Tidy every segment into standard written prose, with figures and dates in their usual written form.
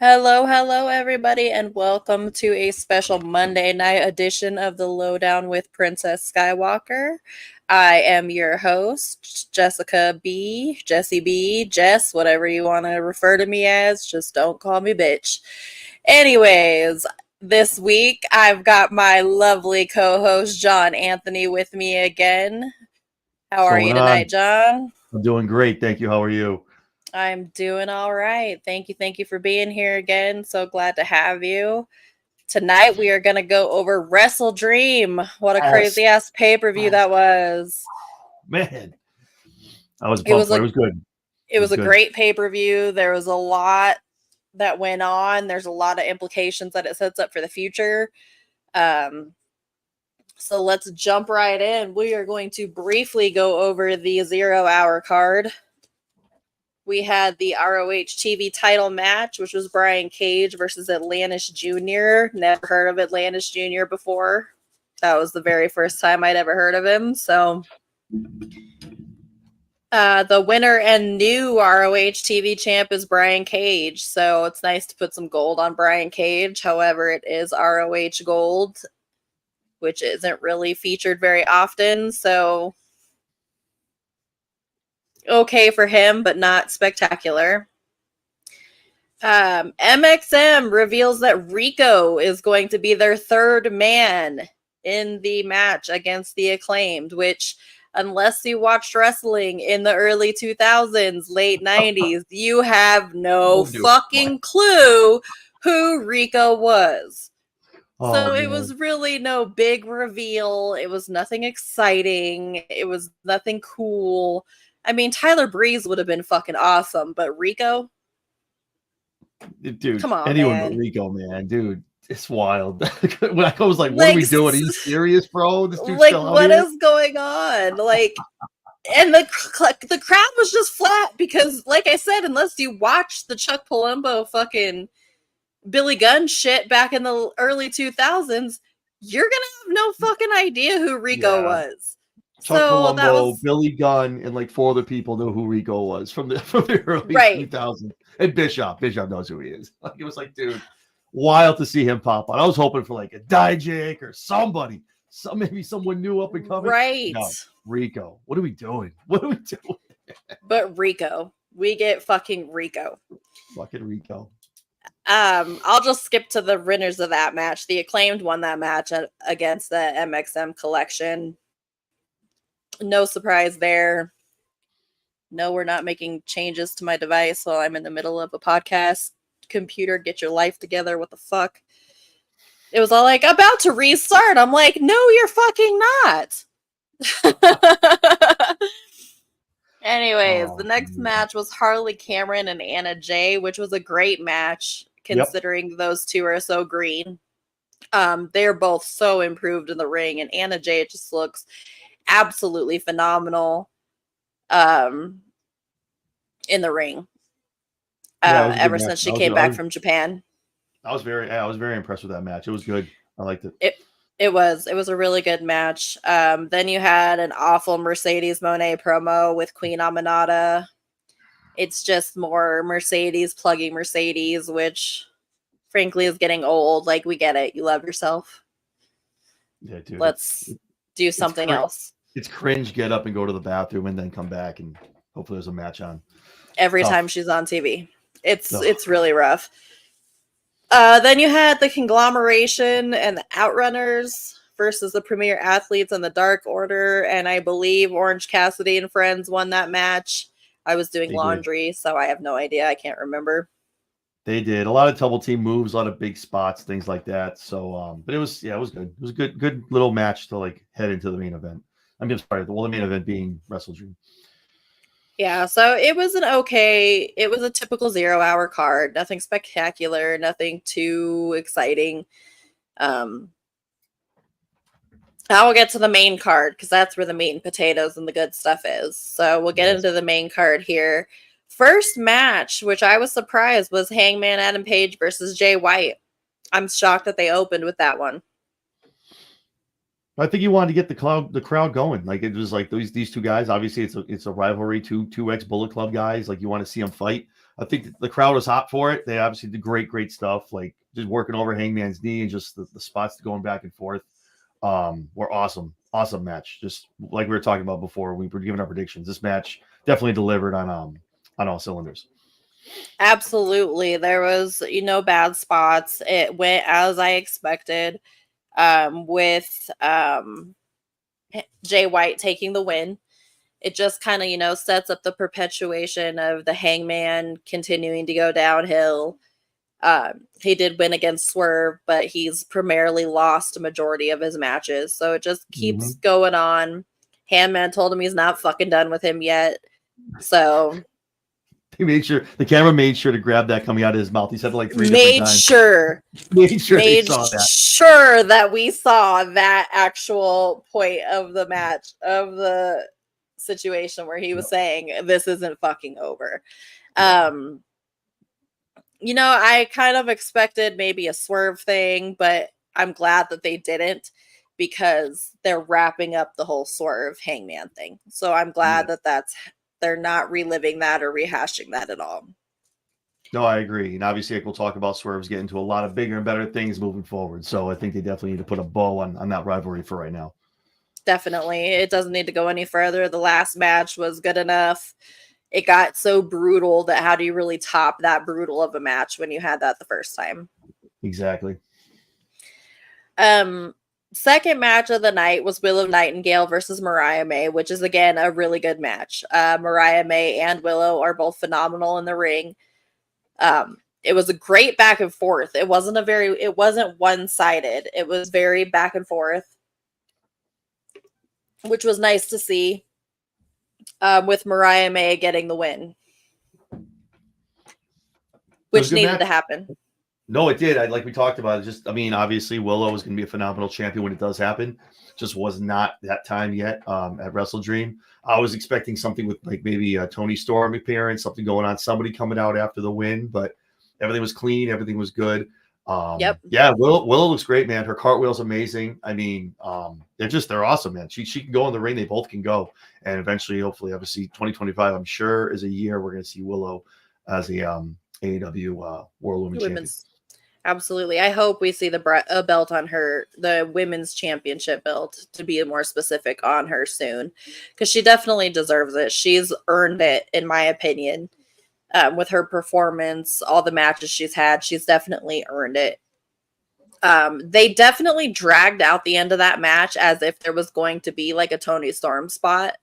Hello, hello, everybody, and welcome to a special Monday night edition of the Lowdown with Princess Skywalker. I am your host, Jessica B, Jessie B, Jess, whatever you want to refer to me as, just don't call me bitch. Anyways, this week I've got my lovely co host, John Anthony, with me again. How What's are you going tonight, on? John? I'm doing great. Thank you. How are you? I'm doing all right. Thank you for being here again. So glad to have you. Tonight we are going to go over WrestleDream. What a Yes. crazy ass pay-per-view Yes. that was. Man, I was It pumped was for it. a It was good. it It was was a good. great pay-per-view. There was a lot that went on. There's a lot of implications that it sets up for the future. Um so let's jump right in. We are going to briefly go over the 0 hour card. We had the ROH TV title match, which was Brian Cage versus Atlantis Jr. Never heard of Atlantis Jr. before. That was the very first time I'd ever heard of him. So, the winner and new ROH TV champ is Brian Cage. So, it's nice to put some gold on Brian Cage. However, it is ROH gold, which isn't really featured very often. So, okay for him, but not spectacular. MXM reveals that Rico is going to be their third man in the match against the Acclaimed, which, unless you watched wrestling in the early 2000s, late 90s, you have no Oh, dude. fucking clue who Rico was. Oh So it man. was really no big reveal. It was nothing exciting. It was nothing cool. I mean, Tyler Breeze would have been fucking awesome, but Rico, Dude, come on, anyone but man. Rico, man. Dude, it's wild. When I was like, what are Like, we doing? Are you serious, bro? This dude's like still out what here? is going on? Like, and the crowd was just flat because, like I said, unless you watch the Chuck Palumbo fucking Billy Gunn shit back in the early 2000s, you're gonna have no fucking idea who Rico Yeah. was. Chuck So that Palumbo, was Billy Gunn, and like four other people knew who Rico was from the from the early right. 2000s. And Bishop. Bishop knows who he is. Like it was like, dude, wild to see him pop on. I was hoping for like a Dijak or somebody, maybe someone new up and coming. Right. No, Rico. What are we doing? What are we doing? But Rico. We get fucking Rico. Fucking Rico. I'll just skip to the winners of that match. The Acclaimed won that match against the MXM collection. No surprise there. No, we're not making changes to my device while I'm in the middle of a podcast. Computer, get your life together. What the fuck? It was all like, about to restart. I'm like, no, you're fucking not. Anyways, the Oh, next man. match was Harley Cameron and Anna Jay, which was a great match Yep. considering those two are so green. They're both so improved in the ring, and Anna Jay just looks absolutely phenomenal um, in the ring. Yeah, it was a good Ever match. since she came back from Japan, I was very impressed with that match. It was good. I liked it. it was a really good match. Then you had an awful Mercedes Monet promo with Queen Aminata. It's just more Mercedes plugging Mercedes, which frankly is getting old. Like, we get it. You love yourself. Yeah, dude. Let's do It's something cr- else. it's cringe. Get up and go to the bathroom and then come back and hopefully there's a match on. Every Tough. time she's on TV. It's Ugh. it's really rough. Then you had the conglomeration and the Outrunners versus the Premier Athletes and the Dark Order, and I believe Orange Cassidy and friends won that match. I was doing They did. laundry, so I have no idea. I can't remember. They did a lot of double team moves, a lot of big spots, things like that. So, but it was it was good. It was a good little match to like head into the main event. I mean, I'm sorry, the main event being WrestleDream. Yeah, so it was it was a typical 0 hour card. Nothing spectacular, nothing too exciting. Um, I will get to the main card because that's where the meat and potatoes and the good stuff is. So we'll get Yes. into the main card here. First match, which I was surprised, was Hangman Adam Page versus Jay White. I'm shocked that they opened with that one. I think you wanted to get the crowd going. Like it was like these two guys. Obviously, it's a rivalry. Two ex Bullet Club guys. Like you want to see them fight. I think the crowd was hot for it. They obviously did great stuff, like just working over Hangman's knee and just the spots going back and forth were awesome. Awesome match. Just like we were talking about before, we were giving our predictions. This match definitely delivered on all cylinders. Absolutely. There was, bad spots. It went as I expected, with Jay White taking the win. It just kind of, sets up the perpetuation of the Hangman continuing to go downhill. He did win against Swerve, but he's primarily lost a majority of his matches. So it just keeps going on. Hangman told him he's not fucking done with him yet. So he made sure the camera made sure to grab that coming out of his mouth. He said it like 3 different times. Made sure that we saw that actual point of the match, of the situation where he was saying this isn't fucking over. I kind of expected maybe a Swerve thing, but I'm glad that they didn't, because they're wrapping up the whole Swerve Hangman thing. So I'm glad that they're not reliving that or rehashing that at all. No, I agree. And obviously, we'll talk about Swerve's getting to a lot of bigger and better things moving forward. So I think they definitely need to put a bow on that rivalry for right now. Definitely. It doesn't need to go any further. The last match was good enough. It got so brutal that how do you really top that brutal of a match when you had that the first time? Exactly. Second match of the night was Willow Nightingale versus Mariah May, which is, again, a really good match. Mariah May and Willow are both phenomenal in the ring. It was a great back and forth. It wasn't one-sided. It was very back and forth, which was nice to see, with Mariah May getting the win, which needed to happen. No, it did. Like we talked about, obviously Willow is going to be a phenomenal champion when it does happen. Just was not that time yet at WrestleDream. I was expecting something with like maybe a Toni Storm appearance, something going on, somebody coming out after the win, but everything was clean. Everything was good. Yeah, Willow looks great, man. Her cartwheel's amazing. I mean, they're awesome, man. She can go in the ring. They both can go. And eventually, hopefully, obviously 2025, I'm sure, is a year we're going to see Willow as a AEW World Women's Champion. Absolutely. I hope we see a belt on her, the women's championship belt, to be more specific, on her soon, because she definitely deserves it. She's earned it, in my opinion. With her performance, all the matches she's had, she's definitely earned it. They definitely dragged out the end of that match as if there was going to be like a Toni Storm spot,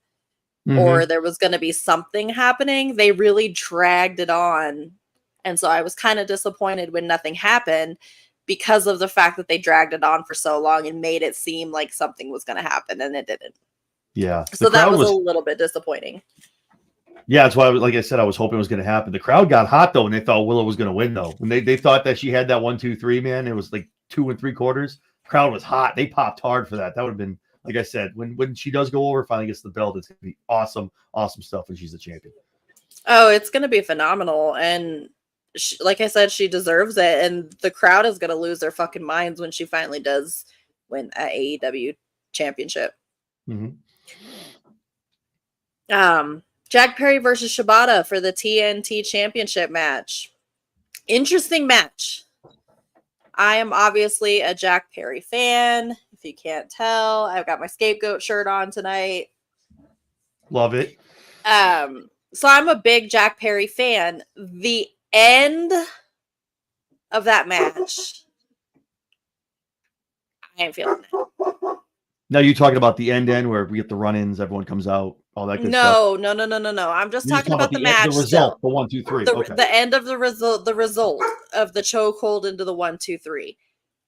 or there was going to be something happening. They really dragged it on. And so I was kind of disappointed when nothing happened, because of the fact that they dragged it on for so long and made it seem like something was going to happen, and it didn't. Yeah. So that was a little bit disappointing. Yeah, that's why, like I said, I was hoping it was going to happen. The crowd got hot, though, and they thought Willow was going to win, though. When they thought that she had that 1, 2, 3, man, it was like 2 3/4. The crowd was hot. They popped hard for that. That would have been, like I said, when she does go over, finally gets the belt, it's going to be awesome, awesome stuff when she's the champion. Oh, it's going to be phenomenal. And like I said, she deserves it. And the crowd is going to lose their fucking minds when she finally does win an AEW championship. Jack Perry versus Shibata for the TNT championship match. Interesting match. I am obviously a Jack Perry fan. If you can't tell, I've got my Scapegoat shirt on tonight. Love it. So I'm a big Jack Perry fan. The end of that match, I ain't feeling it. Now you're talking about the end where we get the run-ins, everyone comes out, all that good stuff. No. I'm just talking about the match. The result, the 1, 2, 3. The end of the result of the chokehold into the 1, 2, 3.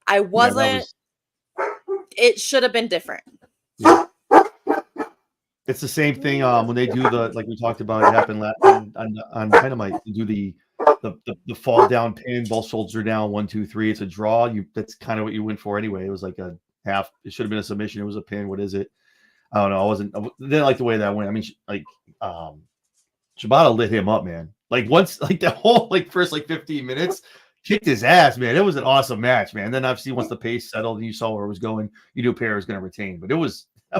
I wasn't. It should have been different. Yeah. It's the same thing when they do like we talked about, it happened on Dynamite. You do the fall down pin, both shoulders are down, 1, 2, 3. It's a draw. That's kind of what you went for anyway. It was like a half. It should have been a submission. It was a pin. What is it? I don't know. I didn't like the way that went. I mean, Shibata lit him up, man. Like once, like the whole first 15 minutes, kicked his ass, man. It was an awesome match, man. And then obviously once the pace settled and you saw where it was going, you knew Perry was going to retain. But that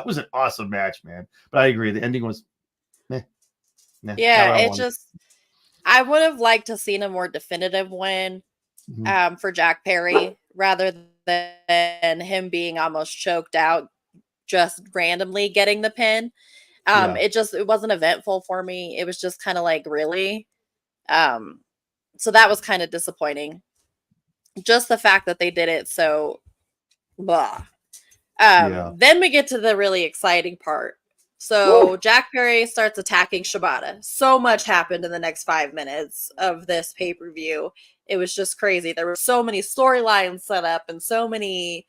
was an awesome match, man. But I agree, the ending was meh. Yeah, I would have liked to seen a more definitive win for Jack Perry rather than him being almost choked out just randomly getting the pin. It wasn't eventful for me. It was just kind of like, really? So that was kind of disappointing. Just the fact that they did it so blah. Then we get to the really exciting part. So Jack Perry starts attacking Shibata. So much happened in the next 5 minutes of this pay-per-view. It was just crazy. There were so many storylines set up and so many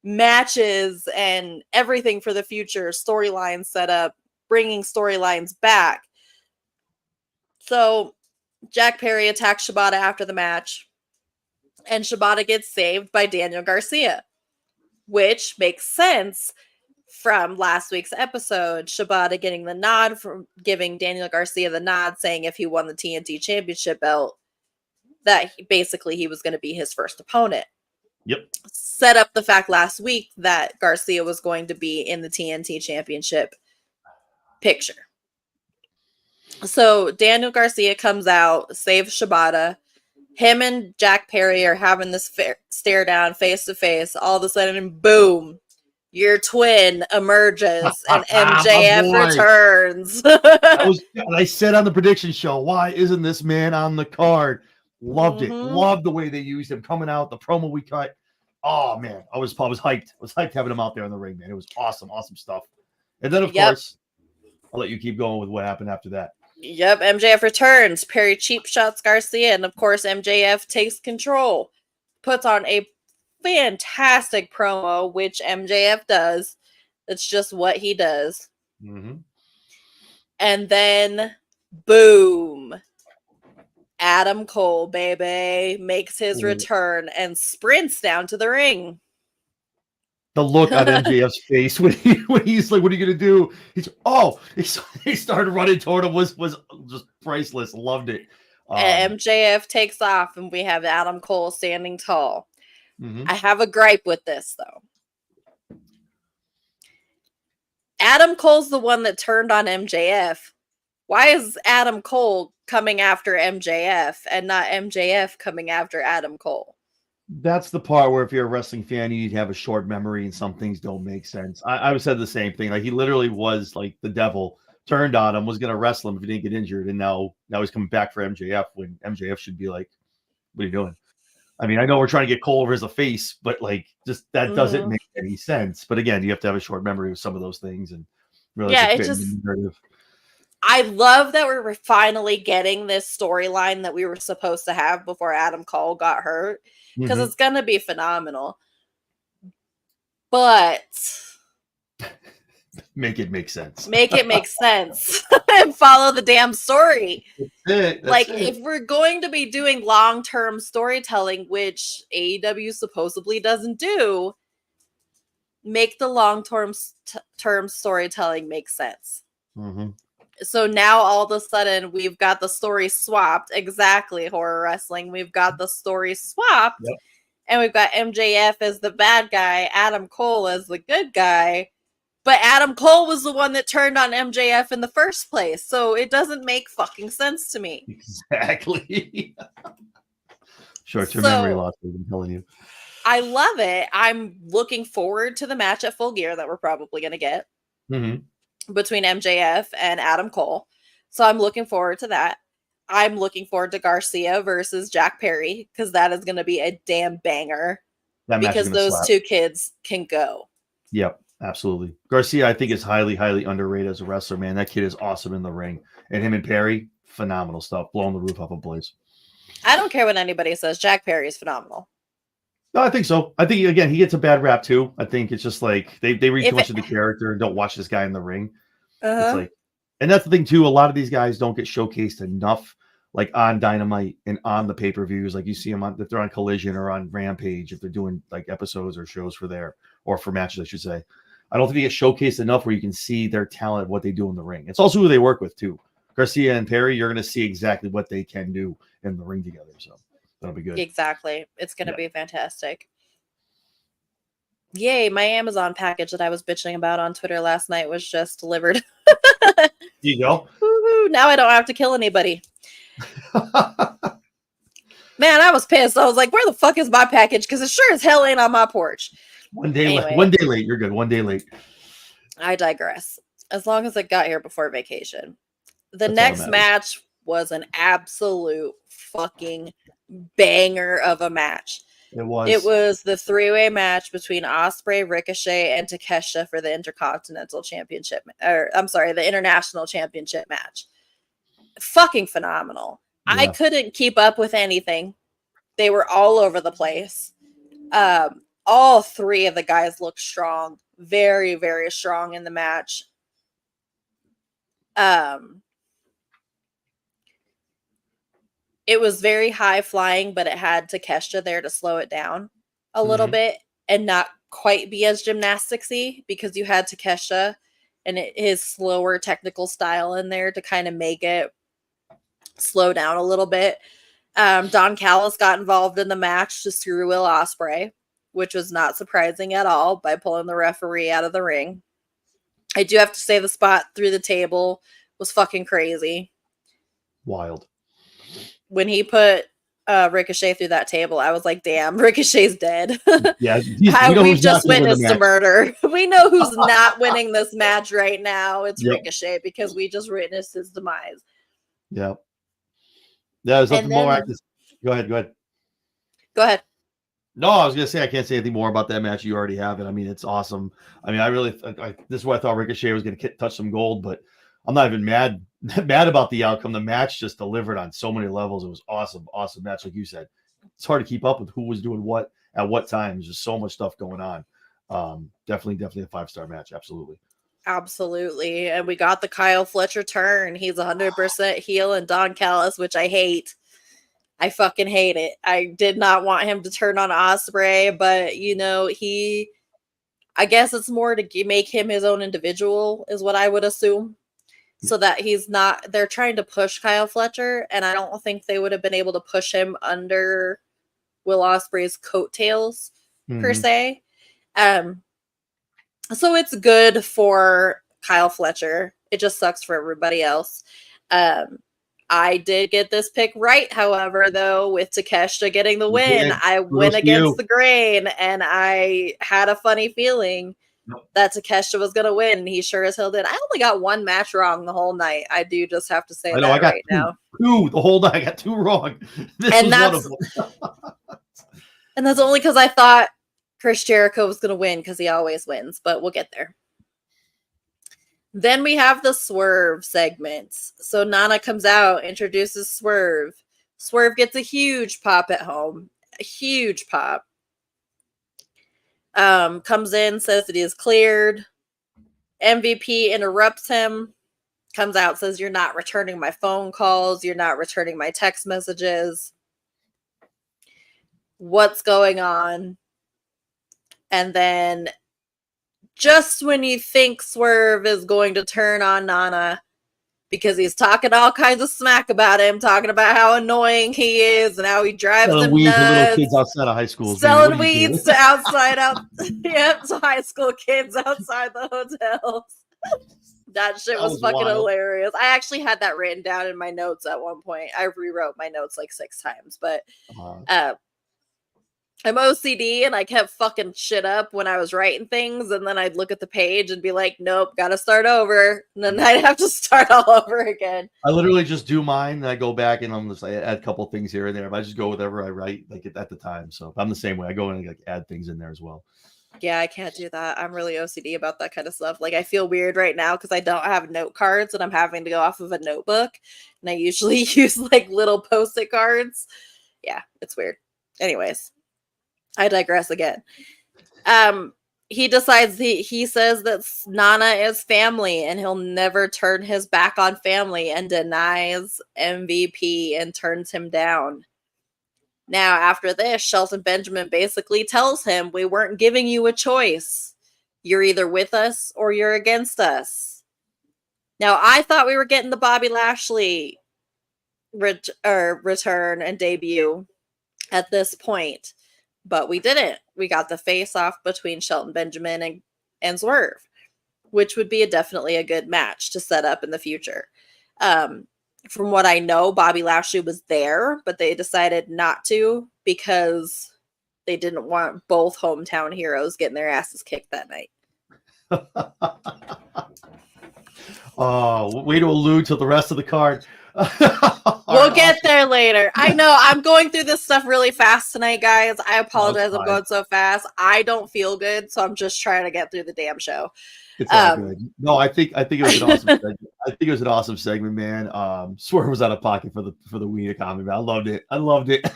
matches and everything for the future. Storylines set up, bringing storylines back. So Jack Perry attacks Shibata after the match. And Shibata gets saved by Daniel Garcia, which makes sense from last week's episode. Shibata getting the nod, from giving Daniel Garcia the nod, saying if he won the TNT Championship belt, that he was going to be his first opponent. Yep. Set up the fact last week that Garcia was going to be in the TNT Championship picture. So Daniel Garcia comes out, saves Shibata. Him and Jack Perry are having this stare down face to face. All of a sudden, boom, your twin emerges and MJF returns. I said on the prediction show, why isn't this man on the card? Loved it. Loved the way they used him coming out, the promo we cut. Oh man, I was hyped. I was hyped having him out there in the ring, man. It was awesome stuff. And then of course, I'll let you keep going with what happened after that. Yep, MJF returns. Perry cheap shots Garcia, and of course MJF takes control. Puts on a fantastic promo, which MJF does. It's just what he does. And then, boom. Adam Cole, baby, makes his return and sprints down to the ring. The look on MJF's face when he's like, "What are you gonna do?" He started running toward him was just priceless. Loved it. MJF takes off, and we have Adam Cole standing tall. I have a gripe with this though. Adam Cole's the one that turned on MJF. Why is Adam Cole coming after MJF and not MJF coming after Adam Cole? That's the part where if you're a wrestling fan, you need to have a short memory and some things don't make sense. I said the same thing. Like he literally was like the devil, turned on him, was going to wrestle him if he didn't get injured. And now he's coming back for MJF when MJF should be like, what are you doing? I mean, I know we're trying to get Cole over as a face, but like just that doesn't make any sense. But again, you have to have a short memory of some of those things and really I love that we're finally getting this storyline that we were supposed to have before Adam Cole got hurt, because it's going to be phenomenal. But make it make sense. Make it make sense and follow the damn story. That's if we're going to be doing long-term storytelling, which AEW supposedly doesn't do, make the long-term storytelling make sense. So now all of a sudden we've got the story swapped. Exactly, horror wrestling. We've got the story swapped, and we've got MJF as the bad guy, Adam Cole as the good guy. But Adam Cole was the one that turned on MJF in the first place, so it doesn't make fucking sense to me. Exactly. Short-term memory loss, I'm telling you. I love it. I'm looking forward to the match at Full Gear that we're probably going to get. Between MJF and Adam Cole. So I'm looking forward to that. I'm looking forward to Garcia versus Jack Perry, because that is going to be a damn banger. Because those two kids can go. Yep, absolutely. Garcia, I think, is highly, highly underrated as a wrestler, man. That kid is awesome in the ring. And him and Perry, phenomenal stuff. Blowing the roof off a place. I don't care what anybody says. Jack Perry is phenomenal. No, I think so. I think, again, he gets a bad rap, too. I think it's just like they read too much of the character and don't watch this guy in the ring. It's like, and that's the thing, too. A lot of these guys don't get showcased enough, like on Dynamite and on the pay-per-views. Like you see them if they're on Collision or on Rampage, if they're doing like episodes or shows for there, or for matches, I should say. I don't think they get showcased enough where you can see their talent, what they do in the ring. It's also who they work with, too. Garcia and Perry, you're going to see exactly what they can do in the ring together. So that'll be good. Exactly. It's going to be fantastic. Yay, my Amazon package that I was bitching about on Twitter last night was just delivered. There you go. Woo-hoo, now I don't have to kill anybody. Man, I was pissed. I was like, where the fuck is my package? Because it sure as hell ain't on my porch. One day late. You're good. One day late. I digress. As long as it got here before vacation. The That's next match was an absolute fucking banger of a match. It was. It was the 3-way match between Ospreay, Ricochet, and Takeshita for the Intercontinental Championship. The International Championship match. Fucking phenomenal. Yeah. I couldn't keep up with anything. They were all over the place. All three of the guys looked strong. Very, very strong in the match. It was very high flying, but it had Takeshita there to slow it down a little bit and not quite be as gymnasticsy, because you had Takeshita and his slower technical style in there to kind of make it slow down a little bit. Don Callis got involved in the match to screw Will Ospreay, which was not surprising at all, by pulling the referee out of the ring. I do have to say the spot through the table was fucking crazy. Wild. When he put Ricochet through that table, I was like, damn, Ricochet's dead. Yeah, we've just witnessed a murder. We know who's not winning this match right now. It's Ricochet, because we just witnessed his demise. Yeah. There's nothing more I can... Go ahead. No, I was going to say, I can't say anything more about that match. You already have it. I mean, it's awesome. I mean, this is why I thought Ricochet was going to touch some gold, but I'm not even mad about the outcome. The match just delivered on so many levels. It was awesome match, like you said. It's hard to keep up with who was doing what at what time. There's just so much stuff going on. Definitely a 5-star match. Absolutely. And we got the Kyle Fletcher turn. He's 100% heel and Don Callis, which I hate. I fucking hate it. I did not want him to turn on Ospreay, but I guess it's more to make him his own individual, is what I would assume. So that they're trying to push Kyle Fletcher, and I don't think they would have been able to push him under Will Ospreay's coattails, per se. So it's good for Kyle Fletcher. It just sucks for everybody else. I did get this pick right, however, though, with Takeshita getting the win. I went against the grain, and I had a funny feeling that Takeshita was going to win, and he sure as hell did. I only got one match wrong the whole night. I do just have to say that right now. Two the whole night. I got 2 wrong. And that's only because I thought Chris Jericho was going to win, because he always wins, but we'll get there. Then we have the Swerve segments. So Nana comes out, introduces Swerve. Swerve gets a huge pop at home. A huge pop. Comes in, says that he is cleared. MVP interrupts him. Comes out, says, you're not returning my phone calls. You're not returning my text messages. What's going on? And then just when you think Swerve is going to turn on Nana, because he's talking all kinds of smack about him, talking about how annoying he is and how he drives them nuts. To little kids outside of high school. Selling weeds to to high school kids outside the hotels. That shit was fucking hilarious. I actually had that written down in my notes at one point. I rewrote my notes like 6 times, but I'm OCD, and I kept fucking shit up when I was writing things, and then I'd look at the page and be like, nope, gotta start over. And then I'd have to start all over again. I literally just do mine, and I go back and I'm just like, add a couple things here and there. But I just go with whatever I write like at the time. So I'm the same way. I go in and like add things in there as well. Yeah, I can't do that. I'm really OCD about that kind of stuff. Like, I feel weird right now because I don't have note cards and I'm having to go off of a notebook. And I usually use like little Post-it cards. Yeah, it's weird. Anyways, I digress again. He decides he says that Nana is family and he'll never turn his back on family, and denies MVP and turns him down. Now, after this, Shelton Benjamin basically tells him, we weren't giving you a choice. You're either with us or you're against us. Now, I thought we were getting the Bobby Lashley return and debut at this point, but we didn't. We got the face-off between Shelton Benjamin and Swerve, which would be definitely a good match to set up in the future. from what I know, Bobby Lashley was there, but they decided not to because they didn't want both hometown heroes getting their asses kicked that night. Oh, way to allude to the rest of the card. We'll get there later. I know I'm going through this stuff really fast tonight, guys. I apologize. I'm going so fast. I don't feel good, so I'm just trying to get through the damn show. It's all good. No, I think it was an awesome segment. I think it was an awesome segment, man. Swerve was out of pocket for the Wiener comedy, man. I loved it.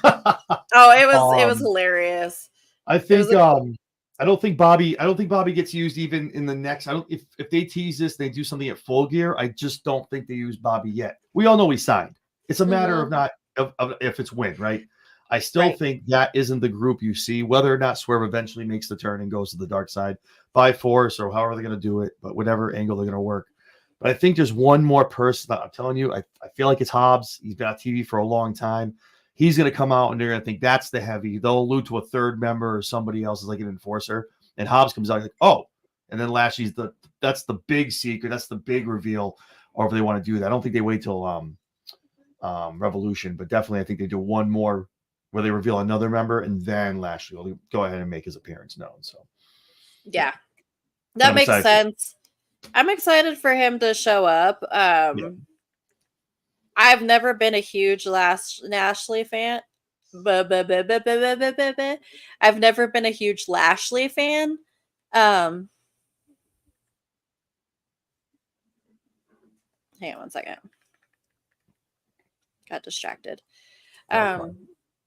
Oh, it was hilarious. I think I don't think Bobby gets used even in the next. If they tease this, they do something at Full Gear. I just don't think they use Bobby yet. We all know he signed. It's a matter of if it's when, right? I still think that isn't the group you see, whether or not Swerve eventually makes the turn and goes to the dark side by force or however they're going to do it, but whatever angle they're going to work. But I think there's one more person that I'm telling you, I feel like it's Hobbs. He's been on TV for a long time. He's going to come out and they're going to think that's the heavy. They'll allude to a third member or somebody else as like an enforcer. And Hobbs comes out like, oh, and then Lashley's that's the big secret. That's the big reveal. Or if they want to do that, I don't think they wait till Revolution, but definitely I think they do one more where they reveal another member and then Lashley will go ahead and make his appearance known. So yeah, that makes sense. I'm excited for him to show up. I've never been a huge Lashley fan. I've never been a huge Lashley fan. Hang on one second. Got distracted.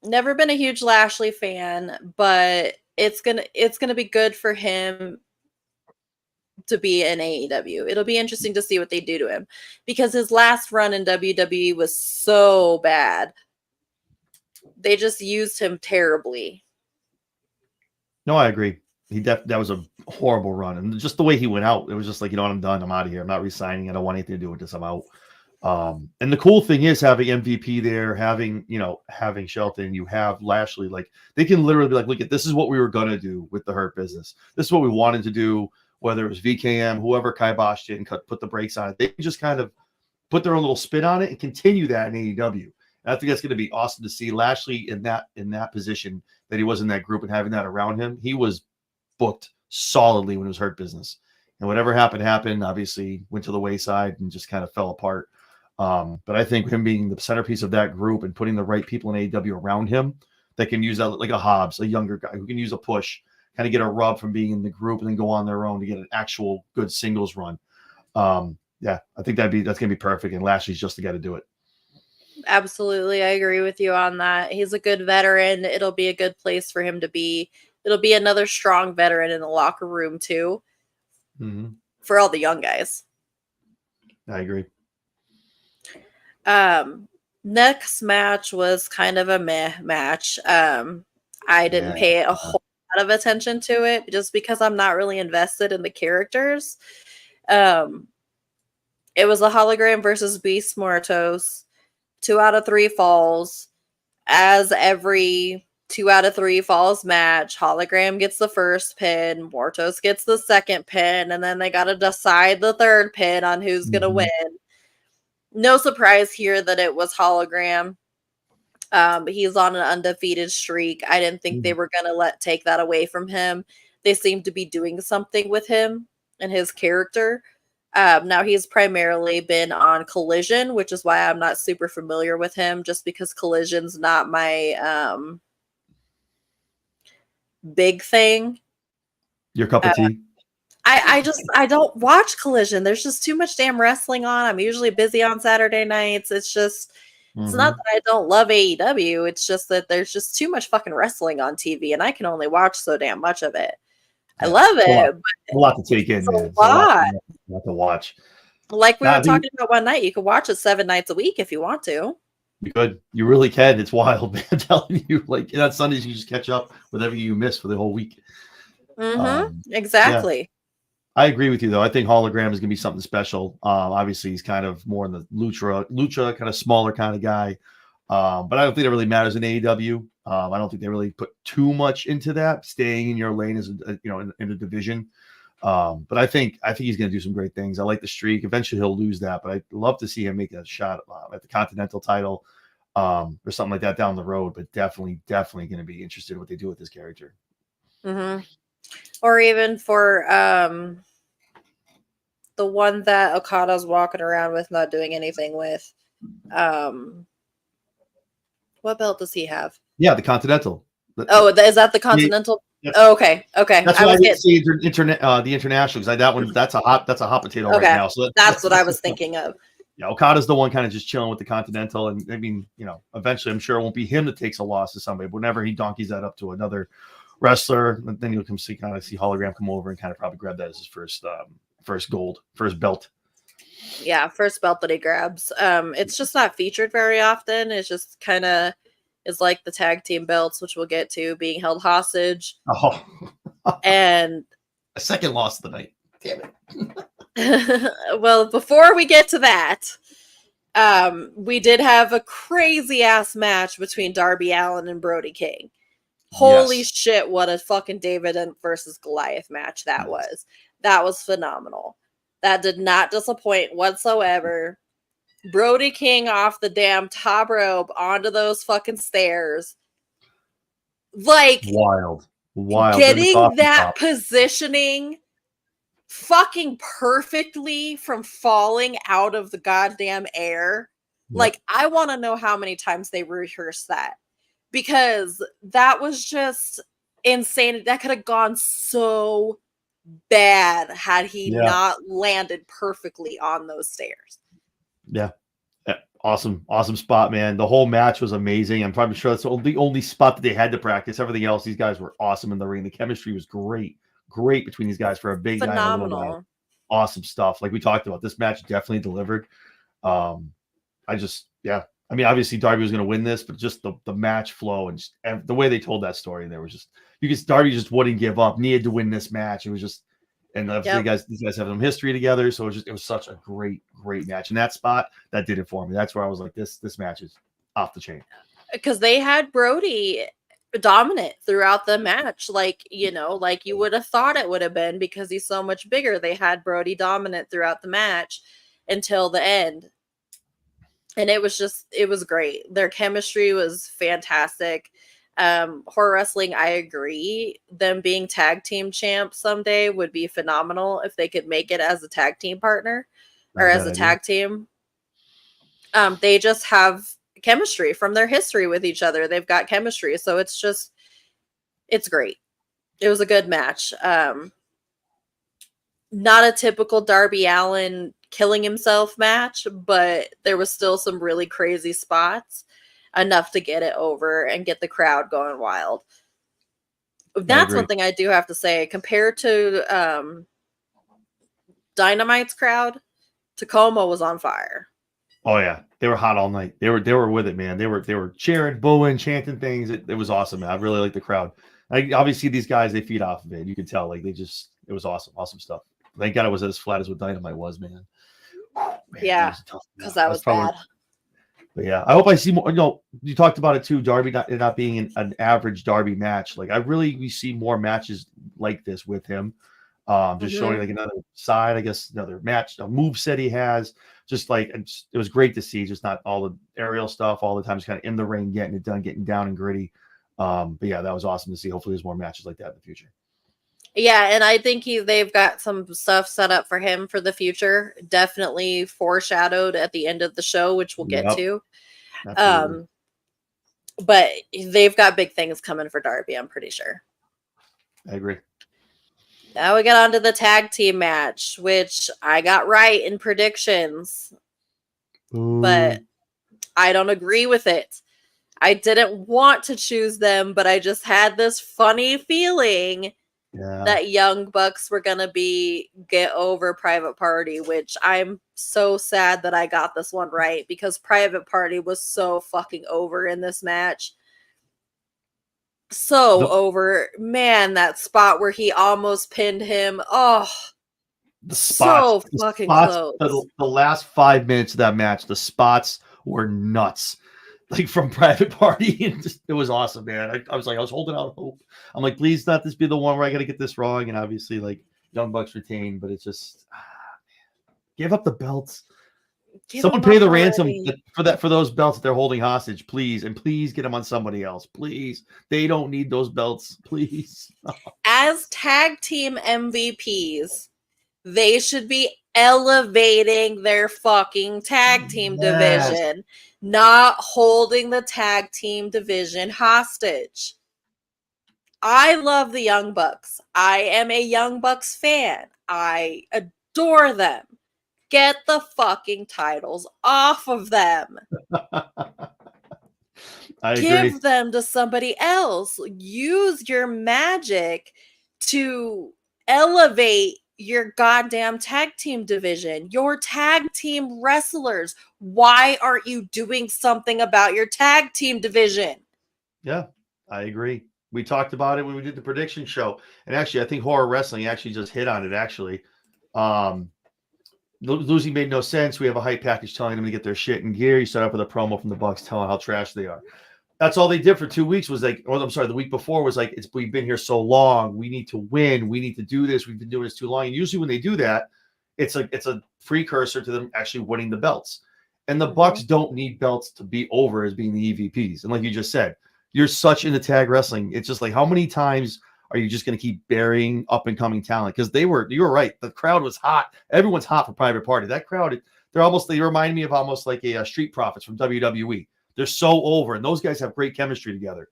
Never been a huge Lashley fan, but it's gonna be good for him to be in AEW. It'll be interesting to see what they do to him because his last run in WWE was so bad. They just used him terribly. No, I agree. That was a horrible run, and just the way he went out, it was just like, you know what, I'm done. I'm out of here. I'm not resigning. I don't want anything to do with this. I'm out. And the cool thing is having MVP there, having Shelton, you have Lashley, like they can literally be like, look, this is what we were going to do with the Hurt Business. This is what we wanted to do, whether it was VKM, whoever kiboshed it and put the brakes on it. They can just kind of put their own little spin on it and continue that in AEW. And I think that's going to be awesome to see Lashley in that position that he was in that group and having that around him. He was booked solidly when it was Hurt Business. And whatever happened, obviously went to the wayside and just kind of fell apart. But I think him being the centerpiece of that group and putting the right people in AEW around him that can use that, like a Hobbs, a younger guy who can use a push, kind of get a rub from being in the group and then go on their own to get an actual good singles run. Yeah, I think that's going to be perfect. And Lashley's just the guy to do it. Absolutely. I agree with you on that. He's a good veteran. It'll be a good place for him to be. It'll be another strong veteran in the locker room too. Mm-hmm. For all the young guys. I agree. Next match was kind of a meh match. I didn't pay a whole lot of attention to it just because I'm not really invested in the characters. It was a Hologram versus Beast Mortos. 2 out of 3 falls. As every 2 out of 3 falls match, Hologram gets the first pin, Mortos gets the second pin, and then they got to decide the third pin on who's going to win. No surprise here that it was Hologram. He's on an undefeated streak. I didn't think they were going to take that away from him. They seem to be doing something with him and his character. Now he's primarily been on Collision, which is why I'm not super familiar with him, just because Collision's not my big thing. Your cup of tea? I don't watch Collision. There's just too much damn wrestling on. I'm usually busy on Saturday nights. It's just, it's not that I don't love AEW. It's just that there's just too much fucking wrestling on TV, and I can only watch so damn much of it. I love it. A lot to take in, man. A lot to watch. Like we were talking about one night, you can watch it 7 nights a week if you want to. You could. You really can. It's wild, man. I'm telling you. Like on Sundays, you just catch up with everything you missed for the whole week. Exactly. Yeah. I agree with you, though. I think Hologram is going to be something special. Obviously, he's kind of more in the lucha kind of smaller kind of guy. But I don't think it really matters in AEW. I don't think they really put too much into that, staying in your lane as in the division. But I think he's going to do some great things. I like the streak. Eventually he'll lose that, but I'd love to see him make a shot at the Continental title, or something like that down the road. But definitely going to be interested in what they do with this character. Mm-hmm. Or even for the one that Okada's walking around with, not doing anything with. What belt does he have? Yeah, the Continental. Is that the Continental? Oh, okay. That's why I didn't see the international, because that's a hot potato right now. So that's what I was thinking of. Yeah, Okada's the one kind of just chilling with the Continental, and I mean, eventually I'm sure it won't be him that takes a loss to somebody. But whenever he donkeys that up to another wrestler, then you'll see Hologram come over and kind of probably grab that as his first belt. Yeah, first belt that he grabs. It's just not featured very often. It's just kind of is like the tag team belts, which we'll get to, being held hostage. Oh, and a second loss of the night. Damn it. Well, before we get to that, we did have a crazy ass match between Darby Allin and Brody King. Holy shit, what a fucking David versus Goliath match that was. That was phenomenal. That did not disappoint whatsoever. Brody King off the damn top rope onto those fucking stairs. Like, wild. Getting that positioning fucking perfectly from falling out of the goddamn air. Yep. Like, I want to know how many times they rehearsed that, because that was just insane. That could have gone so bad had he not landed perfectly on those stairs. Yeah. Awesome spot, man. The whole match was amazing. I'm probably sure that's the only spot that they had to practice. Everything else, these guys were awesome in the ring. The chemistry was great between these guys for a big guy and a little guy. Awesome stuff. Like we talked about, this match definitely delivered. I mean, obviously Darby was going to win this, but just the match flow and the way they told that story, there was just, because Darby just wouldn't give up, needed to win this match. It was just, and these guys have some history together, so it was such a great match. And that spot, that did it for me. That's where I was like, this match is off the chain. Because they had Brody dominant throughout the match, like you would have thought it would have been, because he's so much bigger. They had Brody dominant throughout the match until the end, and it was great. Their chemistry was fantastic. Horror Wrestling, I agree, them being tag team champs someday would be phenomenal if they could make it as a tag team partner or as a tag team. They just have chemistry from their history with each other. They've got chemistry, so it's great. It was a good match. Not a typical Darby Allin killing himself match, but there was still some really crazy spots, enough to get it over and get the crowd going wild. That's one thing I do have to say. Compared to Dynamite's crowd, Tacoma was on fire. Oh yeah, they were hot all night. They were with it, man. They were cheering, booing, chanting things. It was awesome, man. I really like the crowd. Obviously, these guys, they feed off of it. You could tell, like it was awesome stuff. Thank God it was as flat as what Dynamite was, man. Man, yeah, because that was bad. But yeah, I hope I see more. You talked about it too, Darby not being an average Darby match. Like we see more matches like this with him. Showing like another side, I guess, another match, a move set he has. Just like it was great to see, just not all the aerial stuff all the time, just kind of in the ring, getting it done, getting down and gritty. But yeah, that was awesome to see. Hopefully there's more matches like that in the future. Yeah, and I think they've got some stuff set up for him for the future. Definitely foreshadowed at the end of the show, which we'll get to. Absolutely. But they've got big things coming for Darby, I'm pretty sure. I agree. Now we get on to the tag team match, which I got right in predictions. Ooh. But I don't agree with it. I didn't want to choose them, but I just had this funny feeling that Young Bucks were going to get over Private Party, which I'm so sad that I got this one right, because Private Party was so fucking over in this match. So over. Man, that spot where he almost pinned him. Oh, so fucking close. The last 5 minutes of that match, the spots were nuts. Like from Private Party, and it was awesome, man. I was holding out hope. I'm like, please not this be the one where I got to get this wrong. And obviously, like Young Bucks retain, but it's just give up the belts. Give Someone them pay up the ransom already. for those belts that they're holding hostage, please, and please get them on somebody else, please. They don't need those belts, please. As tag team MVPs, they should be elevating their fucking tag team Yes. division, not holding the tag team division hostage. I love the Young Bucks. I am a Young Bucks fan. I adore them. Get the fucking titles off of them. I agree. Give them to somebody else. Use your magic to elevate your goddamn tag team division, your tag team wrestlers. Why aren't you doing something about your tag team division? Yeah, I agree. We talked about it when we did the prediction show. And actually, I think Horror Wrestling actually just hit on it, actually. Losing made no sense. We have a hype package telling them to get their shit in gear. You start off with a promo from the Bucks telling how trash they are. That's all they did for 2 weeks was like, or I'm sorry, the week before was like, we've been here so long. We need to win. We need to do this. We've been doing this too long. And usually when they do that, it's a precursor to them actually winning the belts. And the Bucks don't need belts to be over as being the EVPs. And like you just said, you're such into tag wrestling. It's just like, how many times are you just going to keep burying up and coming talent? Because you were right. The crowd was hot. Everyone's hot for Private Party. That crowd, they remind me of almost like a Street Profits from WWE. They're so over, and those guys have great chemistry together.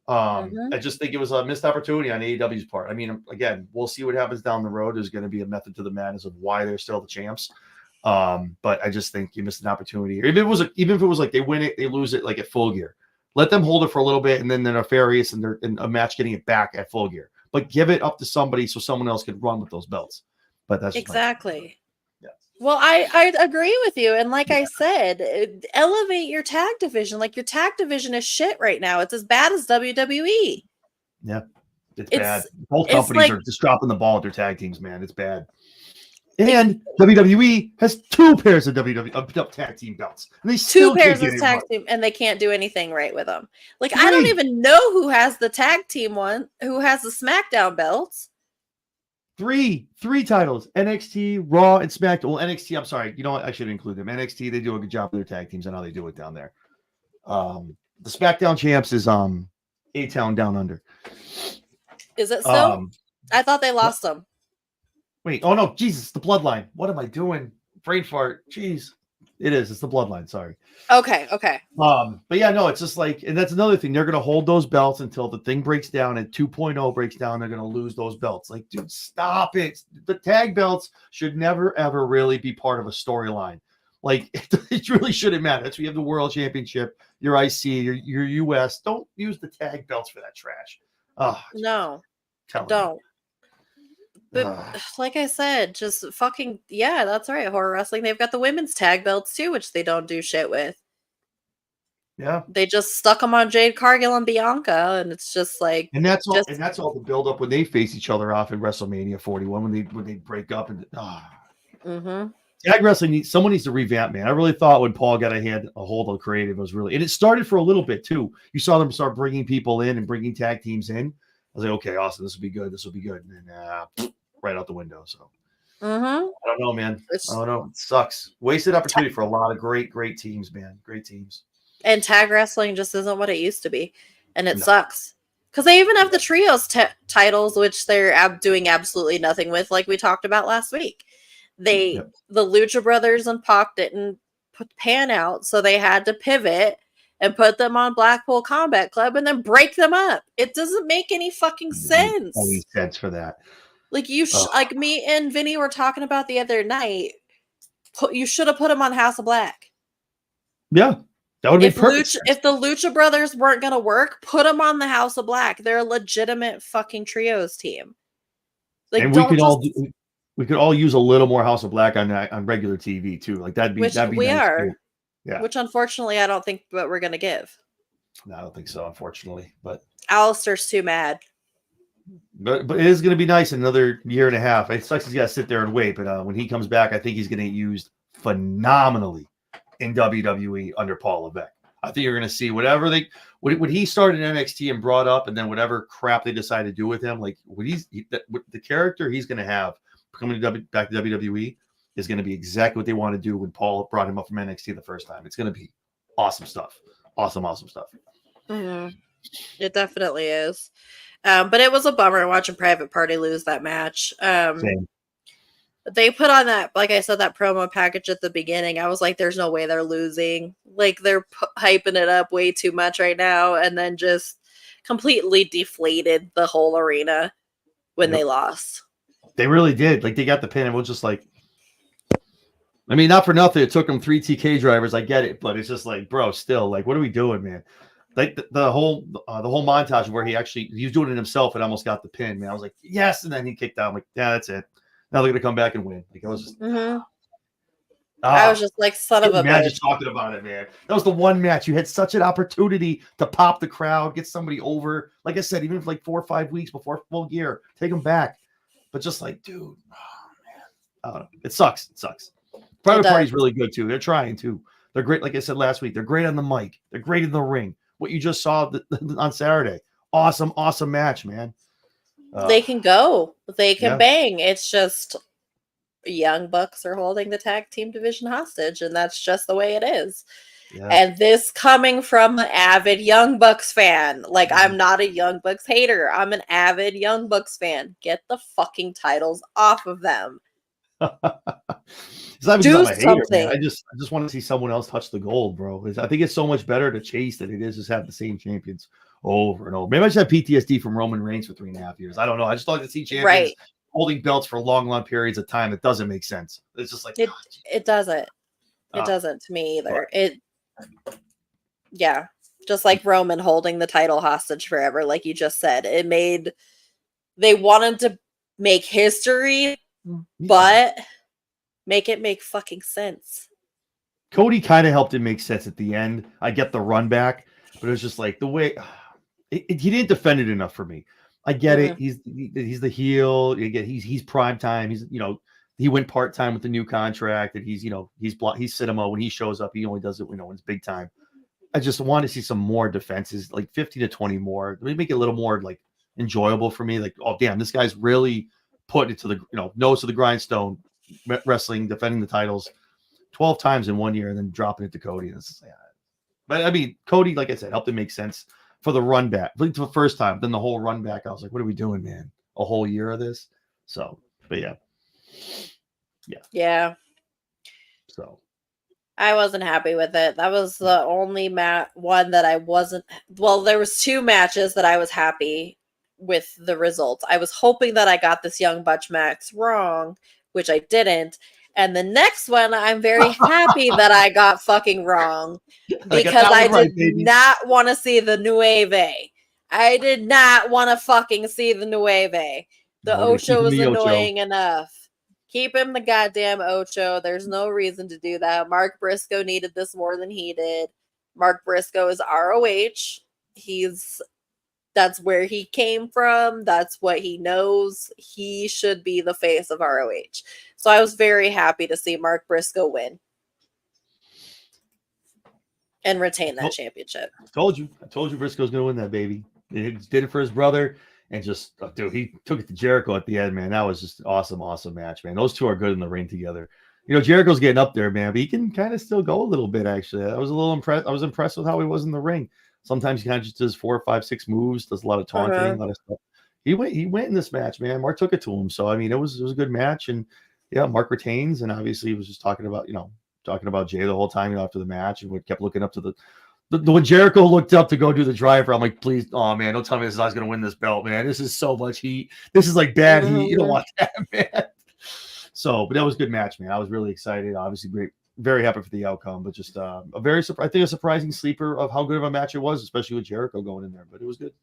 I just think it was a missed opportunity on AEW's part. I mean, again, we'll see what happens down the road. There's going to be a method to the madness of why they're still the champs. But I just think you missed an opportunity. Even if it was like they win it, they lose it like at Full Gear. Let them hold it for a little bit, and then they're nefarious, and they're in a match getting it back at Full Gear. But give it up to somebody so someone else can run with those belts. But that's exactly. Yeah. Well, I agree with you. And like I said, elevate your tag division. Like your tag division is shit right now. It's as bad as WWE. Yeah. It's bad. Both it's companies like, are just dropping the ball at their tag teams, man. It's bad. And WWE has 2 pairs of WWE tag team belts. And they still 2 pairs can't of get tag team, and they can't do anything right with them. Like, I don't even know who has the tag team one, who has the SmackDown belts. 3 titles: NXT, Raw, and SmackDown. Well, NXT, I'm sorry. You know what? I should include them. NXT, they do a good job with their tag teams. I know they do it down there. The SmackDown champs is A-Town Down Under. Is it so? I thought they lost them. Wait, oh no, Jesus, the Bloodline. What am I doing? Brain fart. Jeez. It is. It's the Bloodline. Sorry. Okay. But yeah, no, it's just like, and that's another thing. They're going to hold those belts until the thing breaks down and 2.0 breaks down. They're going to lose those belts. Like, dude, stop it. The tag belts should never, ever really be part of a storyline. Like, it really shouldn't matter. That's why you have the World Championship, your IC, your US. Don't use the tag belts for that trash. No, don't. But like I said, just fucking, yeah, that's right. Horror Wrestling, they've got the women's tag belts too, which they don't do shit with. Yeah. They just stuck them on Jade Cargill and Bianca, and it's just like, and that's all the build up when they face each other off in WrestleMania 41 when they break up and tag wrestling someone needs to revamp, man. I really thought when Paul got a hold of creative, it was really, and it started for a little bit too. You saw them start bringing people in and bringing tag teams in. I was like, okay, awesome, this will be good. And then right out the window. So I don't know, man. I don't know. It sucks. Wasted opportunity for a lot of great teams, man. Great teams. And tag wrestling just isn't what it used to be, and it sucks because they even have the trios titles, which they're doing absolutely nothing with, like we talked about last week. The Lucha Brothers and Pac didn't pan out, so they had to pivot and put them on Blackpool Combat Club and then break them up. It doesn't make any fucking sense. Any sense for that? Like like me and Vinny were talking about the other night. You should have put them on House of Black. Yeah, that would be perfect. If the Lucha Brothers weren't going to work, put them on the House of Black. They're a legitimate fucking trios team. Like, and we could all use a little more House of Black on regular TV too. Like that'd be nice too. Yeah. Which unfortunately I don't think what we're gonna give. No, I don't think so, unfortunately. But Alistair's too mad. But it is gonna be nice in another year and a half. It sucks he's gotta sit there and wait, but when he comes back, I think he's gonna get used phenomenally in WWE under Paul Levesque. I think you're going to see whatever when he started in NXT and brought up, and then whatever crap they decide to do with him, like the character he's going to have coming back to WWE is going to be exactly what they want to do when Paul brought him up from NXT the first time. It's going to be awesome stuff. Awesome stuff. Mm-hmm. It definitely is. But it was a bummer watching Private Party lose that match. Same. They put on that, like I said, that promo package at the beginning. I was like, there's no way they're losing. Like, they're hyping it up way too much right now, and then just completely deflated the whole arena when they lost. They really did. Like, they got the pin, and we're just like, I mean, not for nothing, it took them 3 TK drivers. I get it, but it's just like, bro, still, like, what are we doing, man? Like the whole montage where he was doing it himself and almost got the pin, man. I was like, yes, and then he kicked out. I'm like, yeah, that's it. Now they're gonna come back and win. Like, I was just, I was just like, son of a bitch. Just talking about it, man. That was the one match you had such an opportunity to pop the crowd, get somebody over. Like I said, even for like 4 or 5 weeks before full gear, take them back. But just like, dude, oh man, I don't know. It sucks. Private Party's really good too. They're trying to. They're great. Like I said last week, they're great on the mic. They're great in the ring. What you just saw on Saturday, awesome match, man. They can go. They can bang. It's just Young Bucks are holding the tag team division hostage, and that's just the way it is. Yeah. And this coming from an avid Young Bucks fan. Like, I'm not a Young Bucks hater. I'm an avid Young Bucks fan. Get the fucking titles off of them. Do something. I just want to see someone else touch the gold, bro. I think it's so much better to chase than it is just have the same champions over and over. Maybe I just have PTSD from Roman Reigns for 3.5 years. I don't know. I just like to see champions holding belts for long periods of time. It doesn't make sense. It's just like it doesn't. It doesn't to me either. Just like Roman holding the title hostage forever, like you just said. They wanted to make history, but make it make fucking sense. Cody kind of helped it make sense at the end. I get the run back, but it was just like the way he didn't defend it enough for me. I get it. He's the heel. He's prime time. He went part time with the new contract, and he's cinema when he shows up. He only does it when it's big time. I just want to see some more defenses, like 15 to 20 more. Let me make it a little more like enjoyable for me. Like, oh damn, this guy's really put it to the nose to the grindstone. Wrestling, defending the titles 12 times in 1 year and then dropping it to Cody. But I mean, Cody, like I said, helped it make sense for the run back. For the first time, then the whole run back, I was like, what are we doing, man? A whole year of this? So, but yeah. So I wasn't happy with it. That was the only one that I wasn't. Well, there was 2 matches that I was happy with the results. I was hoping that I got this Young Bucks match wrong, which I didn't. And the next one, I'm very happy that I got fucking wrong because I did not want to see the Nueve. I did not want to fucking see the Nueve. The Ocho was annoying enough. Keep him the goddamn Ocho. There's no reason to do that. Mark Briscoe needed this more than he did. Mark Briscoe is ROH. That's where he came from. That's what he knows. He should be the face of ROH. So I was very happy to see Mark Briscoe win and retain that championship. I told you Briscoe's going to win that, baby. He did it for his brother, and just, dude, he took it to Jericho at the end, man. That was just awesome match, man. Those two are good in the ring together. Jericho's getting up there, man, but he can kind of still go a little bit, actually. I was a little impressed. I was impressed with how he was in the ring. Sometimes he kind of just does 4, 5, 6 moves, does a lot of taunting, a lot of stuff. He went in this match, man. Mark took it to him. So, I mean, it was a good match. And, yeah, Mark retains. And obviously he was just talking about Jay the whole time after the match. And we kept looking up to the when Jericho looked up to go do the driver, I'm like, please, oh, man, don't tell me this guy's going to win this belt, man. This is so much heat. This is like bad heat. You don't want that, man. So, but that was a good match, man. I was really excited. Obviously, great. Very happy for the outcome, but just I think a surprising sleeper of how good of a match it was, especially with Jericho going in there. But it was good.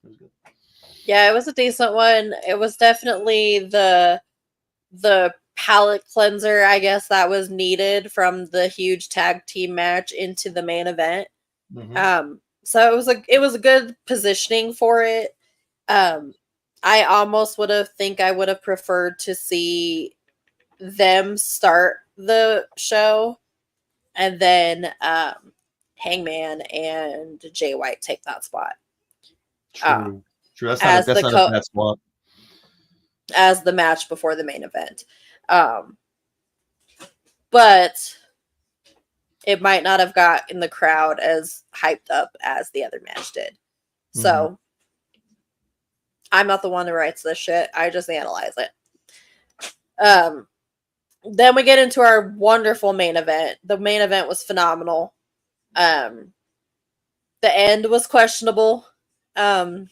Yeah, it was a decent one. It was definitely the palate cleanser, I guess, that was needed from the huge tag team match into the main event. So it was a good positioning for it. I almost would have preferred to see them start the show and then Hangman and Jay White take that spot. True. That's as not a bad spot. As the match before the main event. But it might not have gotten the crowd as hyped up as the other match did. So I'm not the one who writes this shit. I just analyze it. Then we get into our wonderful main event. The main event was phenomenal. The end was questionable. I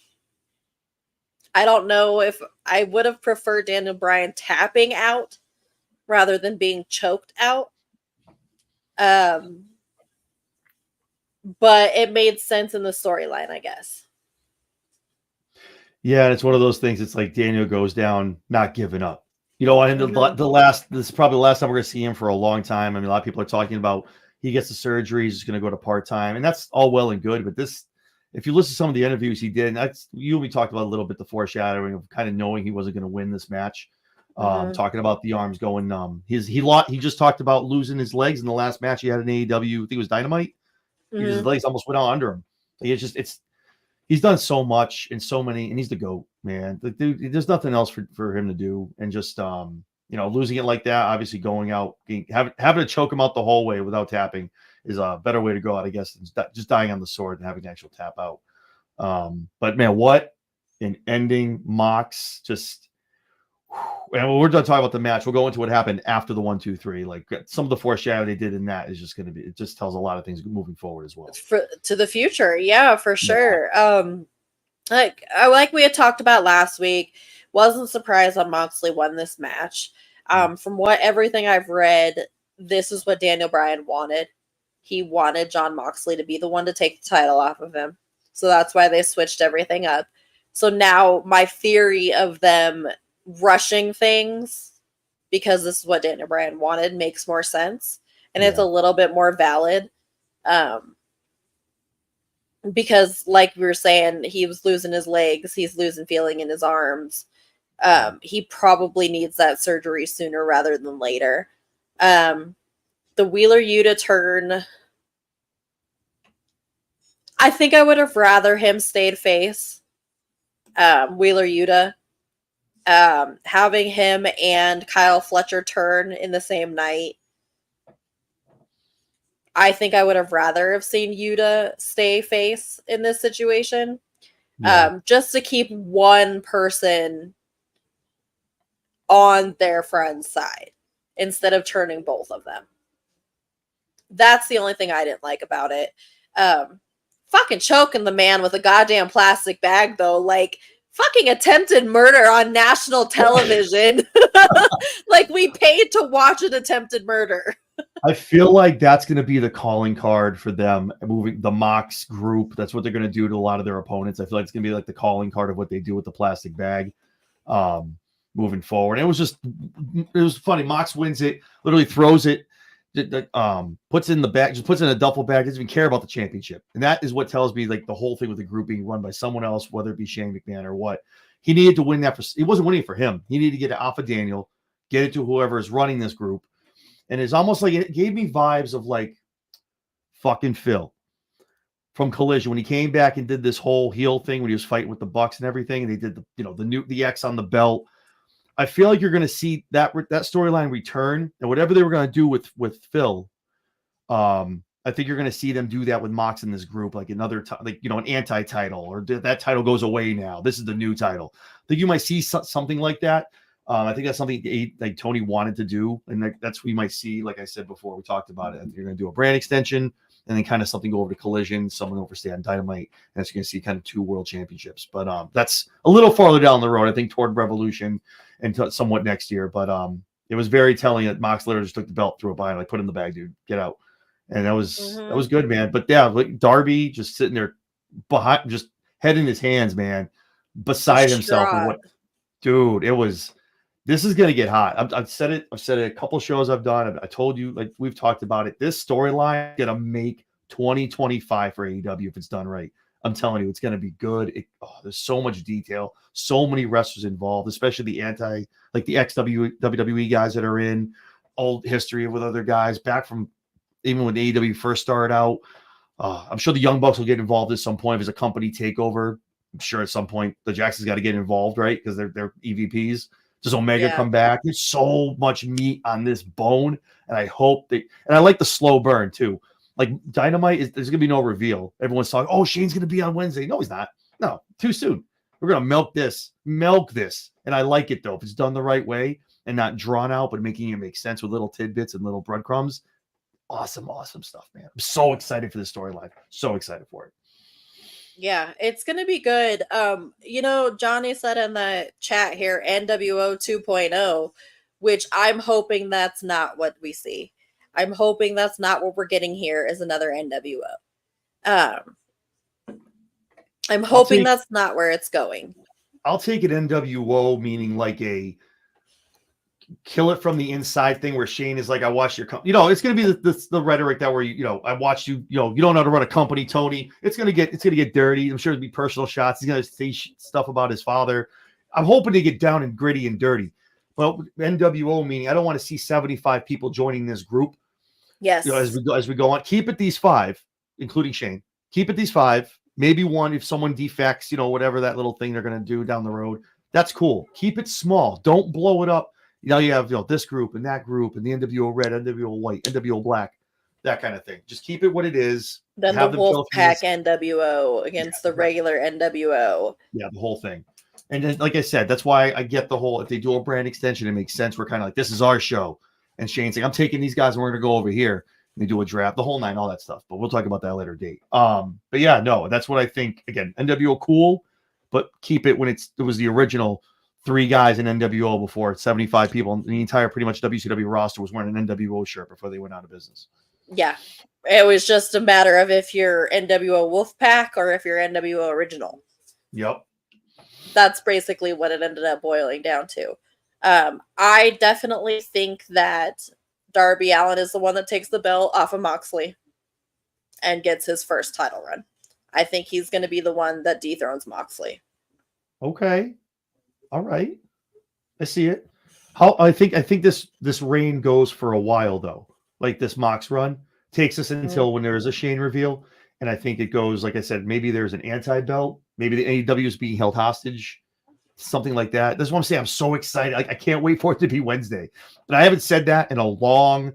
don't know if I would have preferred Daniel Bryan tapping out rather than being choked out. But it made sense in the storyline, I guess. Yeah, it's one of those things. It's like Daniel goes down, not giving up. You know, and this is probably the last time we're going to see him for a long time. I mean, a lot of people are talking about he gets the surgery, he's just going to go to part-time, and that's all well and good. But this, if you listen to some of the interviews he did, and that's we talked about a little bit the foreshadowing of kind of knowing he wasn't going to win this match. Talking about the arms going numb. He just talked about losing his legs in the last match he had in AEW. I think it was Dynamite. His legs almost went out under him. Like, he's done so much and so many, and he's the GOAT, man. The dude, there's nothing else for him to do, and just losing it like that, obviously going out, having to choke him out the whole way without tapping is a better way to go out, I guess, than just dying on the sword and having to actual tap out. But man, what an ending! Mox just. And we're done talking about the match. We'll go into what happened after the 1, 2, 3. Like some of the foreshadowing they did in that is just going to be. It just tells a lot of things moving forward as well. To the future, yeah, for sure. Yeah. Like we had talked about last week, wasn't surprised that Moxley won this match. From everything I've read, this is what Daniel Bryan wanted. He wanted Jon Moxley to be the one to take the title off of him. So that's why they switched everything up. So now my theory of them rushing things because this is what Daniel Bryan wanted makes more sense, and it's a little bit more valid, because like we were saying, he was losing his legs, he's losing feeling in his arms. He probably needs that surgery sooner rather than later. The Wheeler Yuta turn, I think I would have rather him stayed face. Wheeler Yuta, having him and Kyle Fletcher turn in the same night, I think I would have rather have seen Yuta stay face in this situation, just to keep one person on their friend's side instead of turning both of them. That's the only thing I didn't like about it. Fucking choking the man with a goddamn plastic bag, though, like, fucking attempted murder on national television. Like, we paid to watch an attempted murder. I feel like that's going to be the calling card for them moving the Mox group. That's what they're going to do to a lot of their opponents. I feel like it's going to be like the calling card of what they do with the plastic bag moving forward. And it was funny. Mox wins it, literally throws it, puts it in the bag, just puts it in a duffel bag, doesn't even care about the championship. And that is what tells me, like, the whole thing with the group being run by someone else, whether it be Shane McMahon or what. He needed to win that. He wasn't winning it for him. He needed to get it off of Daniel, get it to whoever is running this group. And it's almost like it gave me vibes of like fucking Phil from Collision when he came back and did this whole heel thing when he was fighting with the Bucks and everything. And they did the X on the belt. I feel like you're going to see that storyline return, and whatever they were going to do with Phil, I think you're going to see them do that with Mox in this group, like another an anti-title, or that title goes away now. This is the new title. I think you might see something like that. I think that's something like Tony wanted to do, and that's what we might see. Like I said before, we talked about it. You're going to do a brand extension, and then kind of something go over to Collision, someone overstay on Dynamite, and that's going to see kind of 2 world championships. But that's a little farther down the road, I think, toward Revolution and somewhat next year. But it was very telling that Mox literally just took the belt, threw it by, and like, put it in the bag, dude, get out. And that was good, man. But yeah, like Darby just sitting there behind, just head in his hands, man, beside himself. And what, dude, it was. This is going to get hot. I've said it. I've said it a couple shows I've done. I told you, like we've talked about it. This storyline is going to make 2025 for AEW if it's done right. I'm telling you, it's going to be good. There's so much detail, so many wrestlers involved, especially the ex-WWE guys that are in, old history with other guys back from even when AEW first started out. I'm sure the Young Bucks will get involved at some point if it's a company takeover. I'm sure at some point the Jacksons got to get involved, right? Because they're EVPs. Does Omega come back? There's so much meat on this bone, and I hope and I like the slow burn too. Like Dynamite, there's gonna be no reveal. Everyone's talking, oh, Shane's gonna be on Wednesday. No, he's not. No, too soon. We're gonna milk this, and I like it though if it's done the right way and not drawn out, but making it make sense with little tidbits and little breadcrumbs. Awesome stuff, man. I'm so excited for this storyline. So excited for it. Yeah, it's gonna be good. Johnny said in the chat here, NWO 2.0, which I'm hoping that's not what we see. I'm hoping that's not what we're getting here is another NWO. I'm hoping that's not where it's going. I'll take an NWO, meaning like a kill it from the inside thing where Shane is like, I watched your company. It's going to be the rhetoric that where I watched you. You don't know how to run a company, Tony. It's going to get dirty. I'm sure it'll be personal shots. He's going to say stuff about his father. I'm hoping to get down and gritty and dirty. Well, NWO meaning I don't want to see 75 people joining this group. Yes. As we go on, keep it these 5, including Shane. Keep it these 5. Maybe one if someone defects. Whatever that little thing they're going to do down the road. That's cool. Keep it small. Don't blow it up. You have this group and that group and the NWO red, NWO white, NWO black, that kind of thing. Just keep it what it is. Then the Wolfpack NWO against the regular NWO. Yeah, the whole thing. And then, like I said, that's why I get the whole, if they do a brand extension, it makes sense. We're kind of like, this is our show. And Shane's like, I'm taking these guys and we're going to go over here. And they do a draft, the whole 9, all that stuff. But we'll talk about that later date. But yeah, no, that's what I think. Again, NWO cool, but keep it when it was the original 3 guys in NWO before 75 people. The entire pretty much WCW roster was wearing an NWO shirt before they went out of business. Yeah. It was just a matter of if you're NWO Wolfpack or if you're NWO original. Yep. That's basically what it ended up boiling down to. I definitely think that Darby Allin is the one that takes the belt off of Moxley and gets his first title run. I think he's going to be the one that dethrones Moxley. Okay. All right. I see it. I think this reign goes for a while though. Like this Mox run takes us until when there is a Shane reveal. And I think it goes, like I said, maybe there's an anti-belt. Maybe the AEW is being held hostage. Something like that. That's what I'm saying. I'm so excited. I can't wait for it to be Wednesday. But I haven't said that in a long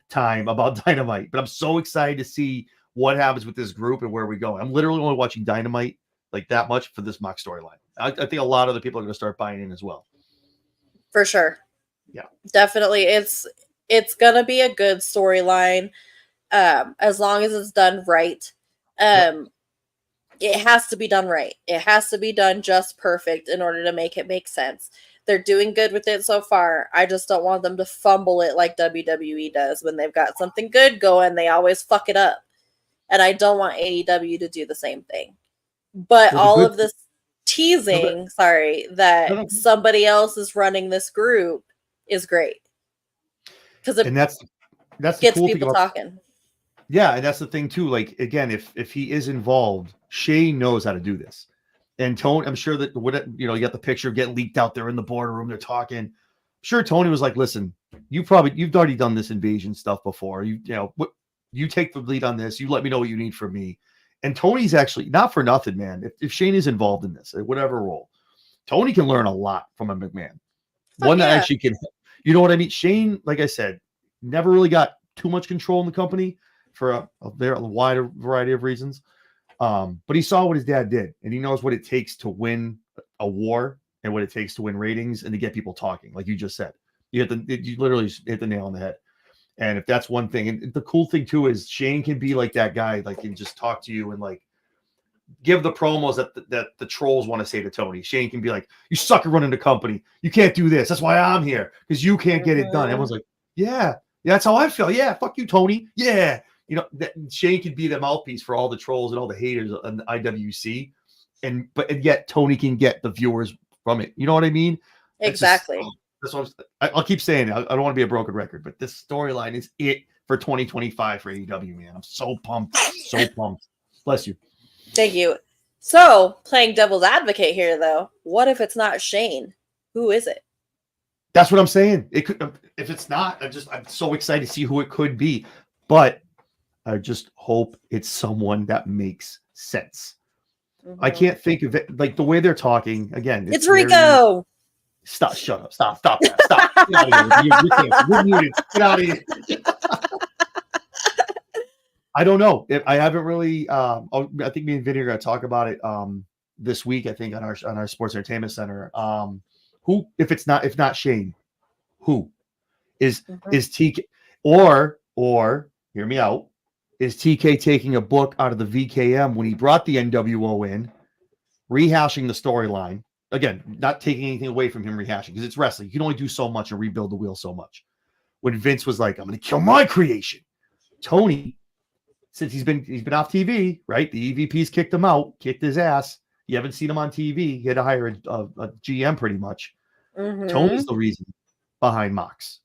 time about Dynamite. But I'm so excited to see what happens with this group and where we go. I'm literally only watching Dynamite like that much for this Mox storyline. I think a lot of the people are going to start buying in as well. For sure. Yeah. Definitely. It's going to be a good storyline as long as it's done right. It has to be done right. It has to be done just perfect in order to make it make sense. They're doing good with it so far. I just don't want them to fumble it like WWE does. When they've got something good going, they always fuck it up. And I don't want AEW to do the same thing. But all of this teasing, that somebody else is running this group is great. Because it that's gets cool people talking. Yeah, and that's the thing too. Like again, if he is involved, Shane knows how to do this. And Tony, I'm sure that you got the picture getting leaked out there in the boardroom. They're talking. I'm sure Tony was like, "Listen, you've already done this invasion stuff before. You take the lead on this. You let me know what you need from me." And Tony's actually not for nothing, man. If Shane is involved in this, at whatever role, Tony can learn a lot from a McMahon. That actually can. You know what I mean? Shane, like I said, never really got too much control in the company for a wider variety of reasons. But he saw what his dad did, and he knows what it takes to win a war and what it takes to win ratings and to get people talking, like you just said. You literally hit the nail on the head. And if that's one thing, and the cool thing too is Shane can be like that guy, like can just talk to you and like give the promos that the trolls want to say to Tony. Shane can be like, "You suck at running the company. You can't do this. That's why I'm here, because you can't get it done." Everyone's like, "Yeah, that's how I feel. Yeah, fuck you, Tony. Yeah." Shane could be the mouthpiece for all the trolls and all the haters on the IWC, and yet Tony can get the viewers from it. You know what I mean? Exactly. That's what I'll keep saying. I don't want to be a broken record, but this storyline is it for 2025 for AEW, man. I'm so pumped. So pumped. Bless you. Thank you. So, playing devil's advocate here, though, what if it's not Shane? Who is it? That's what I'm saying. It could, if it's not, I'm so excited to see who it could be. But I just hope it's someone that makes sense. I Mhm. can't think of it like the way they're talking. Again, It's very Rico. stop, shut up, stop that, stop. Get out of here. You're muted. Get out of here. I don't know. I haven't really. I think me and Vinny are going to talk about it this week. I think on our Sports Entertainment Center. Who, if not Shane, who is Mhm. TK or hear me out? Is TK taking a book out of the VKM when he brought the NWO in, rehashing the storyline? Again, not taking anything away from him rehashing because it's wrestling. You can only do so much and rebuild the wheel so much. When Vince was like, "I'm going to kill my creation," Tony, since he's been off TV, right? The EVPs kicked him out, kicked his ass. You haven't seen him on TV. He had to hire a GM pretty much. Mhm. Tony's the reason behind Mox.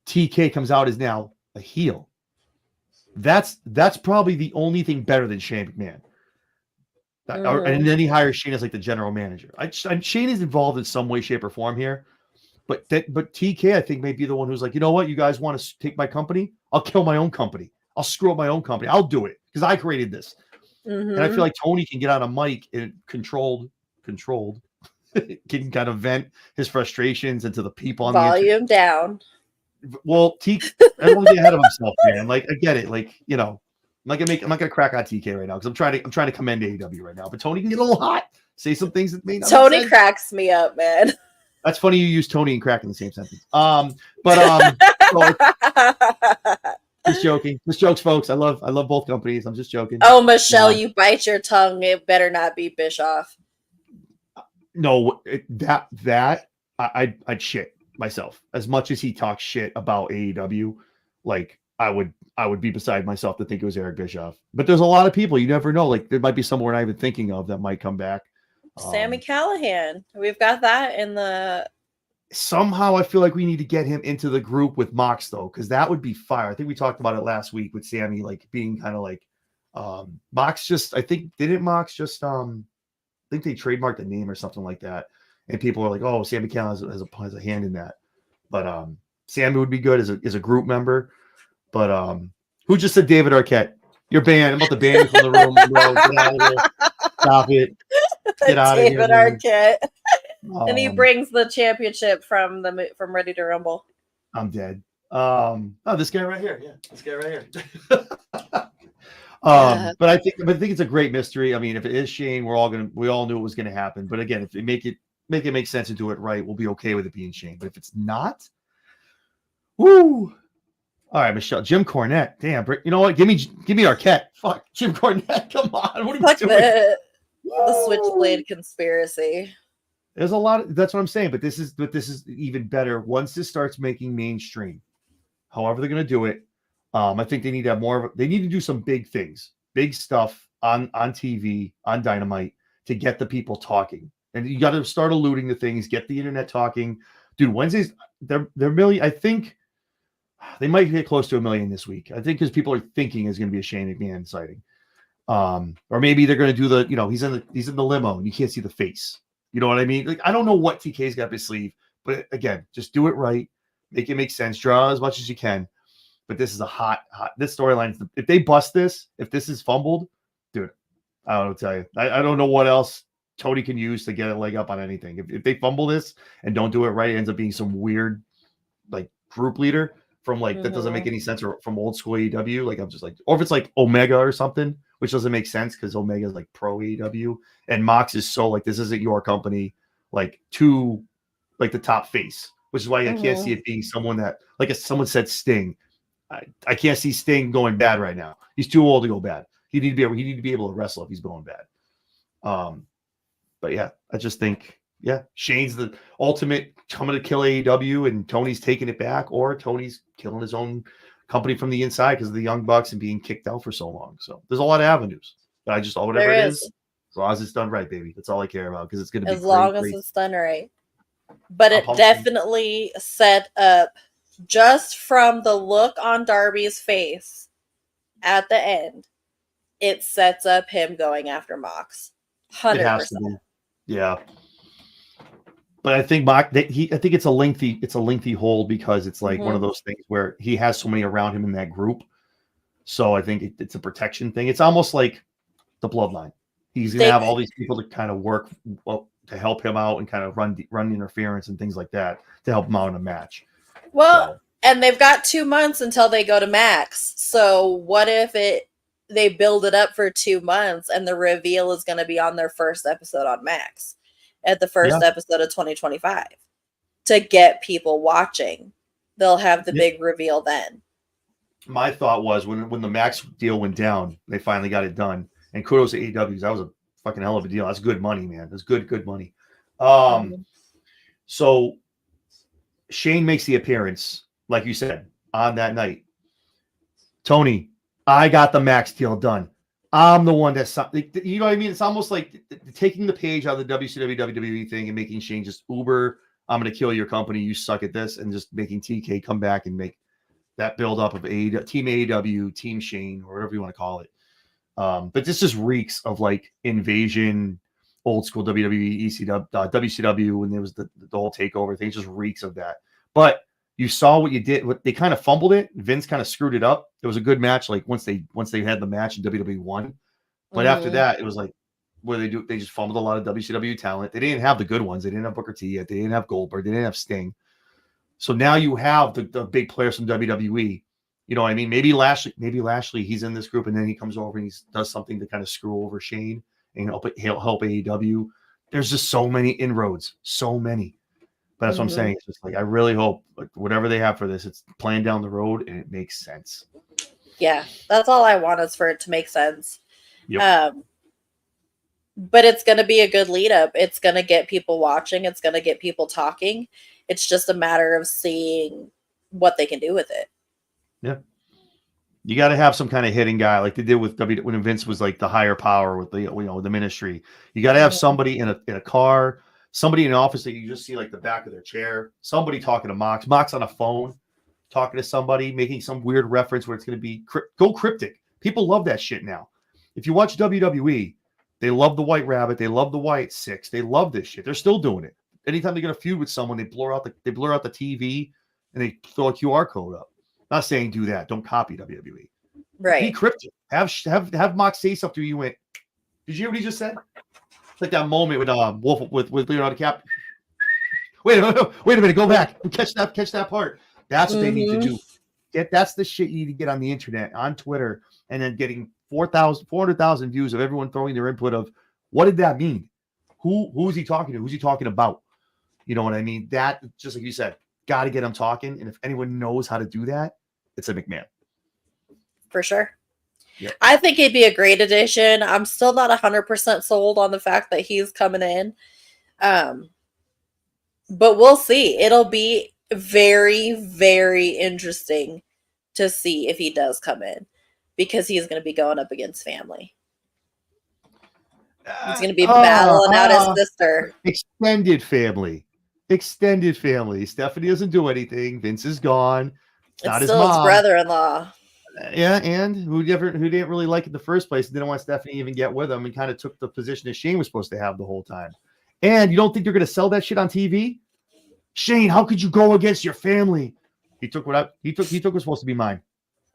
TK comes out as now a heel. That's probably the only thing better than Shane McMahon. And then he hires Shane as like the general manager. Shane is involved in some way, shape, or form here. But TK, I think, may be the one who's like, you know what? You guys want to take my company? I'll kill my own company. I'll screw up my own company. I'll do it because I created this. And I feel like Tony can get on a mic and controlled, can kind of vent his frustrations into the people on the internet. Volume down. Well, I don't want to get ahead of himself, man. Like, I get it. Like, you know, I'm not gonna crack on TK right now because I'm trying to commend AEW right now. But Tony can get a little hot, say some things that may not. Tony cracks me up, man. That's funny you use Tony and crack in the same sentence. Just joking. Just jokes, folks. I love both companies. I'm just joking. Oh, Michelle, you bite your tongue. It better not be Bischoff. No, I'd shit myself as much as he talks shit about AEW. Like I would be beside myself to think it was Eric Bischoff. But there's a lot of people you never know. Like there might be someone we're not even thinking of that might come back. Sami Callihan. We've got that in the. Somehow I feel like we need to get him into the group with Mox though, because that would be fire. I think we talked about it last week with Sammy, like being kind of like Mox. Just I think didn't Mox just I think they trademarked the name or something like that, and people are like, oh, Sami Callihan has a hand in that. But Sammy would be good as a group member. But who just said David Arquette? You're banned. I'm about to ban you from the room, bro. Get out of here. Stop it. Get out of here. David Arquette. And he brings the championship from Ready to Rumble. I'm dead. Oh, this guy right here. Yeah, this guy right here. But I think it's a great mystery. I mean, if it is Shane, we all knew it was gonna happen. But again, if they make it make sense and do it right, we'll be okay with it being Shane. But if it's not, woo. All right, Michelle. Jim Cornette. Damn, you know what? Give me Arquette. Fuck, Jim Cornette. Come on. What are you doing? The Switchblade conspiracy. There's a lot. That's what I'm saying. But this is even better once this starts making mainstream. However they're going to do it, I think they need to have more. They need to do some big things, big stuff on TV, on Dynamite to get the people talking. And you got to start alluding to things, get the internet talking. Dude, Wednesdays they're million. I think they might get close to 1 million this week. I think because people are thinking is going to be a Shane McMahon sighting, or maybe they're going to do he's in the limo and you can't see the face. You know what I mean? Like I don't know what TK's got up his sleeve, but again, just do it right, make it make sense, draw as much as you can. But this is a hot. This storyline. If they bust this, if this is fumbled, dude, I don't know what to tell you. I don't know what else Tony can use to get a leg up on anything. If they fumble this and don't do it right, it ends up being some weird like group leader from like that doesn't make any sense, or from old school AEW. Like I'm just like, or if it's like Omega or something, which doesn't make sense because Omega is like pro AEW and Mox is so like this isn't your company, like to like the top face, which is why I can't see it being someone that like if someone said Sting. I can't see Sting going bad right now. He's too old to go bad. He need to be able to wrestle if he's going bad. But yeah, I just think Shane's the ultimate coming to kill AEW, and Tony's taking it back, or Tony's killing his own company from the inside because of the Young Bucks and being kicked out for so long. So there's a lot of avenues. But I just whatever it is, as long as it's done right, baby. That's all I care about because it's going to be as long as it's done right. But it definitely set up. Just from the look on Darby's face at the end, it sets up him going after Mox. 100%. It has to be. Yeah. But I think I think it's a lengthy hold because it's like one of those things where he has so many around him in that group So I think it's a protection thing. It's almost like the bloodline. He's going to have all these people to kind of work to help him out and kind of run interference and things like that to help him out in a match. Well, and they've got 2 months until they go to Max. So what if they build it up for 2 months and the reveal is going to be on their first episode on Max at the first episode of 2025 to get people watching? They'll have the big reveal then. My thought was when the Max deal went down, they finally got it done. And kudos to AEW. That was a fucking hell of a deal. That's good money, man. That's good money. So Shane makes the appearance, like you said, on that night. Tony, I got the Max deal done. I'm the one that's, you know what I mean? It's almost like taking the page out of the WCW, WWE thing and making Shane just uber, I'm going to kill your company, you suck at this, and just making TK come back and make that build up of Team AEW, Team Shane, or whatever you want to call it. But this just reeks of like Invasion, old school WWE, WCW, when there was the whole takeover thing. It just reeks of that. But you saw what you did. They kind of fumbled it. Vince kind of screwed it up. It was a good match. Like once they had the match and WWE won, but after that, it was like what they do. They just fumbled a lot of WCW talent. They didn't have the good ones. They didn't have Booker T yet. They didn't have Goldberg. They didn't have Sting. So now you have the big players from WWE. You know what I mean? Maybe Lashley, he's in this group, and then he comes over and he does something to kind of screw over Shane and help AEW. There's just so many inroads, so many. But that's what I'm saying. It's just like I really hope whatever they have for this, it's planned down the road and it makes sense. Yeah, that's all I want is for it to make sense. Yep. But it's going to be a good lead up. It's going to get people watching. It's going to get people talking. It's just a matter of seeing what they can do with it. Yeah. You got to have some kind of hitting guy like they did with when Vince was like the higher power with the the ministry. You got to have somebody in a car, somebody in an office that you just see like the back of their chair, somebody talking to Mox on a phone, talking to somebody, making some weird reference where it's going to be go cryptic. People love that shit now. If you watch WWE, they love the White Rabbit, they love the White Six, they love this shit. They're still doing it. Anytime they get a feud with someone, they blur out the TV and they throw a QR code up. Not saying do that. Don't copy WWE. Right. Be cryptic. Have Mox say something. You went. Did you hear what he just said? It's like that moment with Wolf with Leonardo DiCaprio. Wait a minute. Go back. Catch that part. That's what they need to do. That's the shit you need to get on the internet, on Twitter, and then getting 400,000 views of everyone throwing their input of what did that mean? Who's he talking to? Who's he talking about? You know what I mean? That, just like you said, got to get him talking. And if anyone knows how to do that, it's a McMahon. For sure. Yep. I think he'd be a great addition. I'm still not 100% sold on the fact that he's coming in. But we'll see. It'll be very, very interesting to see if he does come in because he's going to be going up against family. He's going to be battling out his sister. Extended family. Stephanie doesn't do anything. Vince is gone. It's not still his brother-in-law. Yeah, and who didn't really like it in the first place, didn't want Stephanie even get with him, and kind of took the position that Shane was supposed to have the whole time. And you don't think they're going to sell that shit on TV? Shane, how could you go against your family? He took what's supposed to be mine.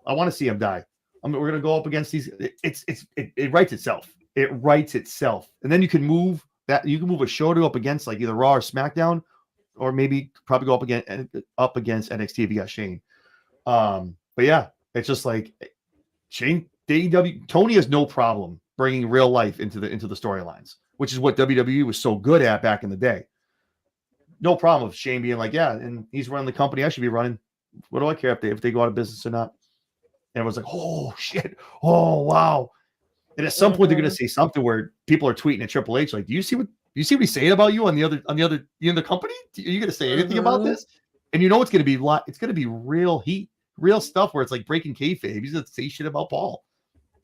I want to see him die. We're going to go up against these. It writes itself. It writes itself, and then you can move a show to go up against like either Raw or SmackDown, or maybe probably go up against NXT if you got Shane. But yeah, it's just like Shane, AEW, Tony has no problem bringing real life into the storylines, which is what WWE was so good at back in the day. No problem with Shane being like, yeah, and he's running the company I should be running. What do I care if they go out of business or not? And everyone's like, oh shit, oh wow. And at some point they're going to say something where people are tweeting at Triple H like, do you see what he's saying about you on the other in the company? Are you going to say anything about this? And you know it's going to be real heat, real stuff where it's like breaking kayfabe. He's going to say shit about Paul,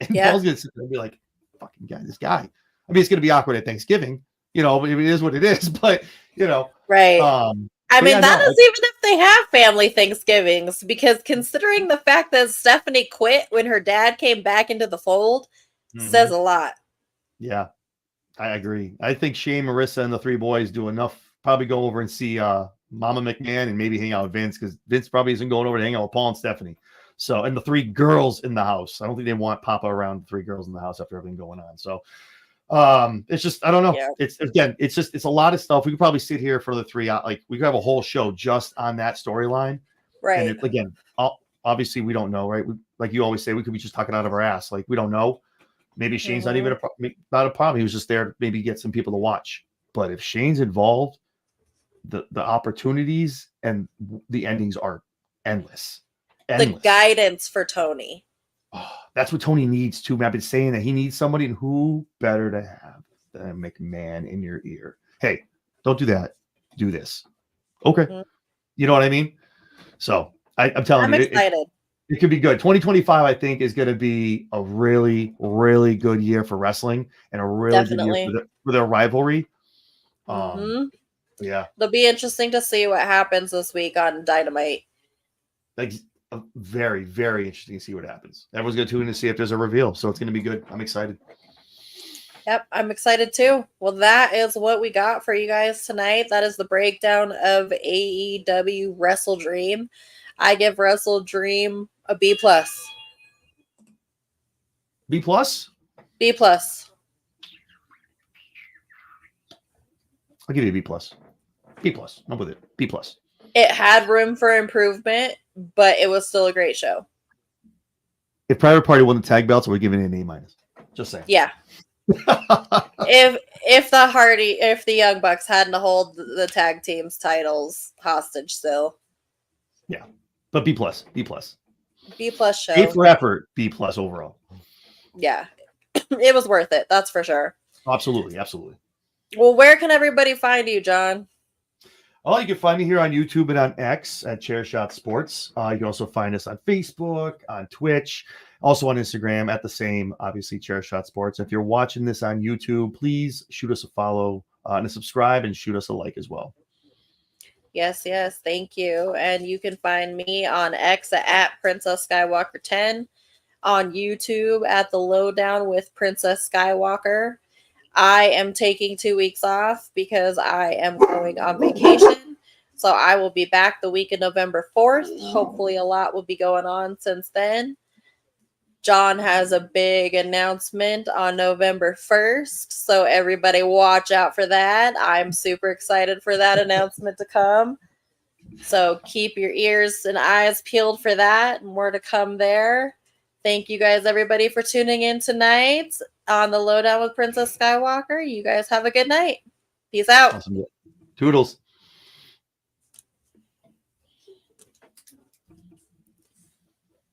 and Paul's going to sit there and be like, "Fucking guy, this guy." I mean, it's going to be awkward at Thanksgiving, but it is what it is. But right. I mean, that is even if they have family Thanksgivings, because considering the fact that Stephanie quit when her dad came back into the fold, says a lot. Yeah, I agree. I think Shane, Marissa, and the three boys do enough. Probably go over and see Mama McMahon and maybe hang out with Vince, because Vince probably isn't going over to hang out with Paul and Stephanie. So, and the 3 girls in the house. I don't think they want Papa around 3 girls in the house after everything going on. So, it's just, I don't know. Yeah. It's it's a lot of stuff. We could probably sit here for the 3 like we could have a whole show just on that storyline. Right. And again, obviously we don't know, right? Like you always say, we could be just talking out of our ass. Like we don't know. Maybe Shane's not even not a problem. He was just there to maybe get some people to watch. But if Shane's involved, the opportunities and the endings are endless. The guidance for Tony. Oh, that's what Tony needs too. I've been saying that he needs somebody, and who better to have than McMahon in your ear? Hey, don't do that. Do this. Okay. Mhm. You know what I mean? So I'm telling I'm you, excited. it could be good. 2025, I think, is going to be a really, really good year for wrestling and a really good year for their rivalry. Yeah. It'll be interesting to see what happens this week on Dynamite. Like, very, very interesting to see what happens. Everyone's going to tune in to see if there's a reveal. So it's going to be good. I'm excited. Yep, I'm excited too. Well, that is what we got for you guys tonight. That is the breakdown of AEW WrestleDream. I give WrestleDream a B+. B+? B+. I'll give you a B+. B+. I'm with it. B+. It had room for improvement, but it was still a great show. If Private Party won the tag belts, we're giving it an A-. Just saying. Yeah. if the Young Bucks hadn't to hold the tag team's titles hostage still. Yeah. But B+. B+. B+ show. A for effort, B+ overall. Yeah. It was worth it, that's for sure. Absolutely, absolutely. Well, where can everybody find you, John? Oh, you can find me here on YouTube and on X at Chairshot Sports. You can also find us on Facebook, on Twitch, also on Instagram at the same, obviously, Chairshot Sports. If you're watching this on YouTube, please shoot us a follow and a subscribe and shoot us a like as well. Yes, thank you. And you can find me on X at Princess Skywalker 10, on YouTube at the Lowdown with Princess Skywalker. I am taking 2 weeks off because I am going on vacation. So I will be back the week of November 4th. Hopefully a lot will be going on since then. John has a big announcement on November 1st. So everybody watch out for that. I'm super excited for that announcement to come. So keep your ears and eyes peeled for that. More to come there. Thank you guys, everybody, for tuning in tonight on the Lowdown with Princess Skywalker. You guys have a good night. Peace out. Awesome. Toodles.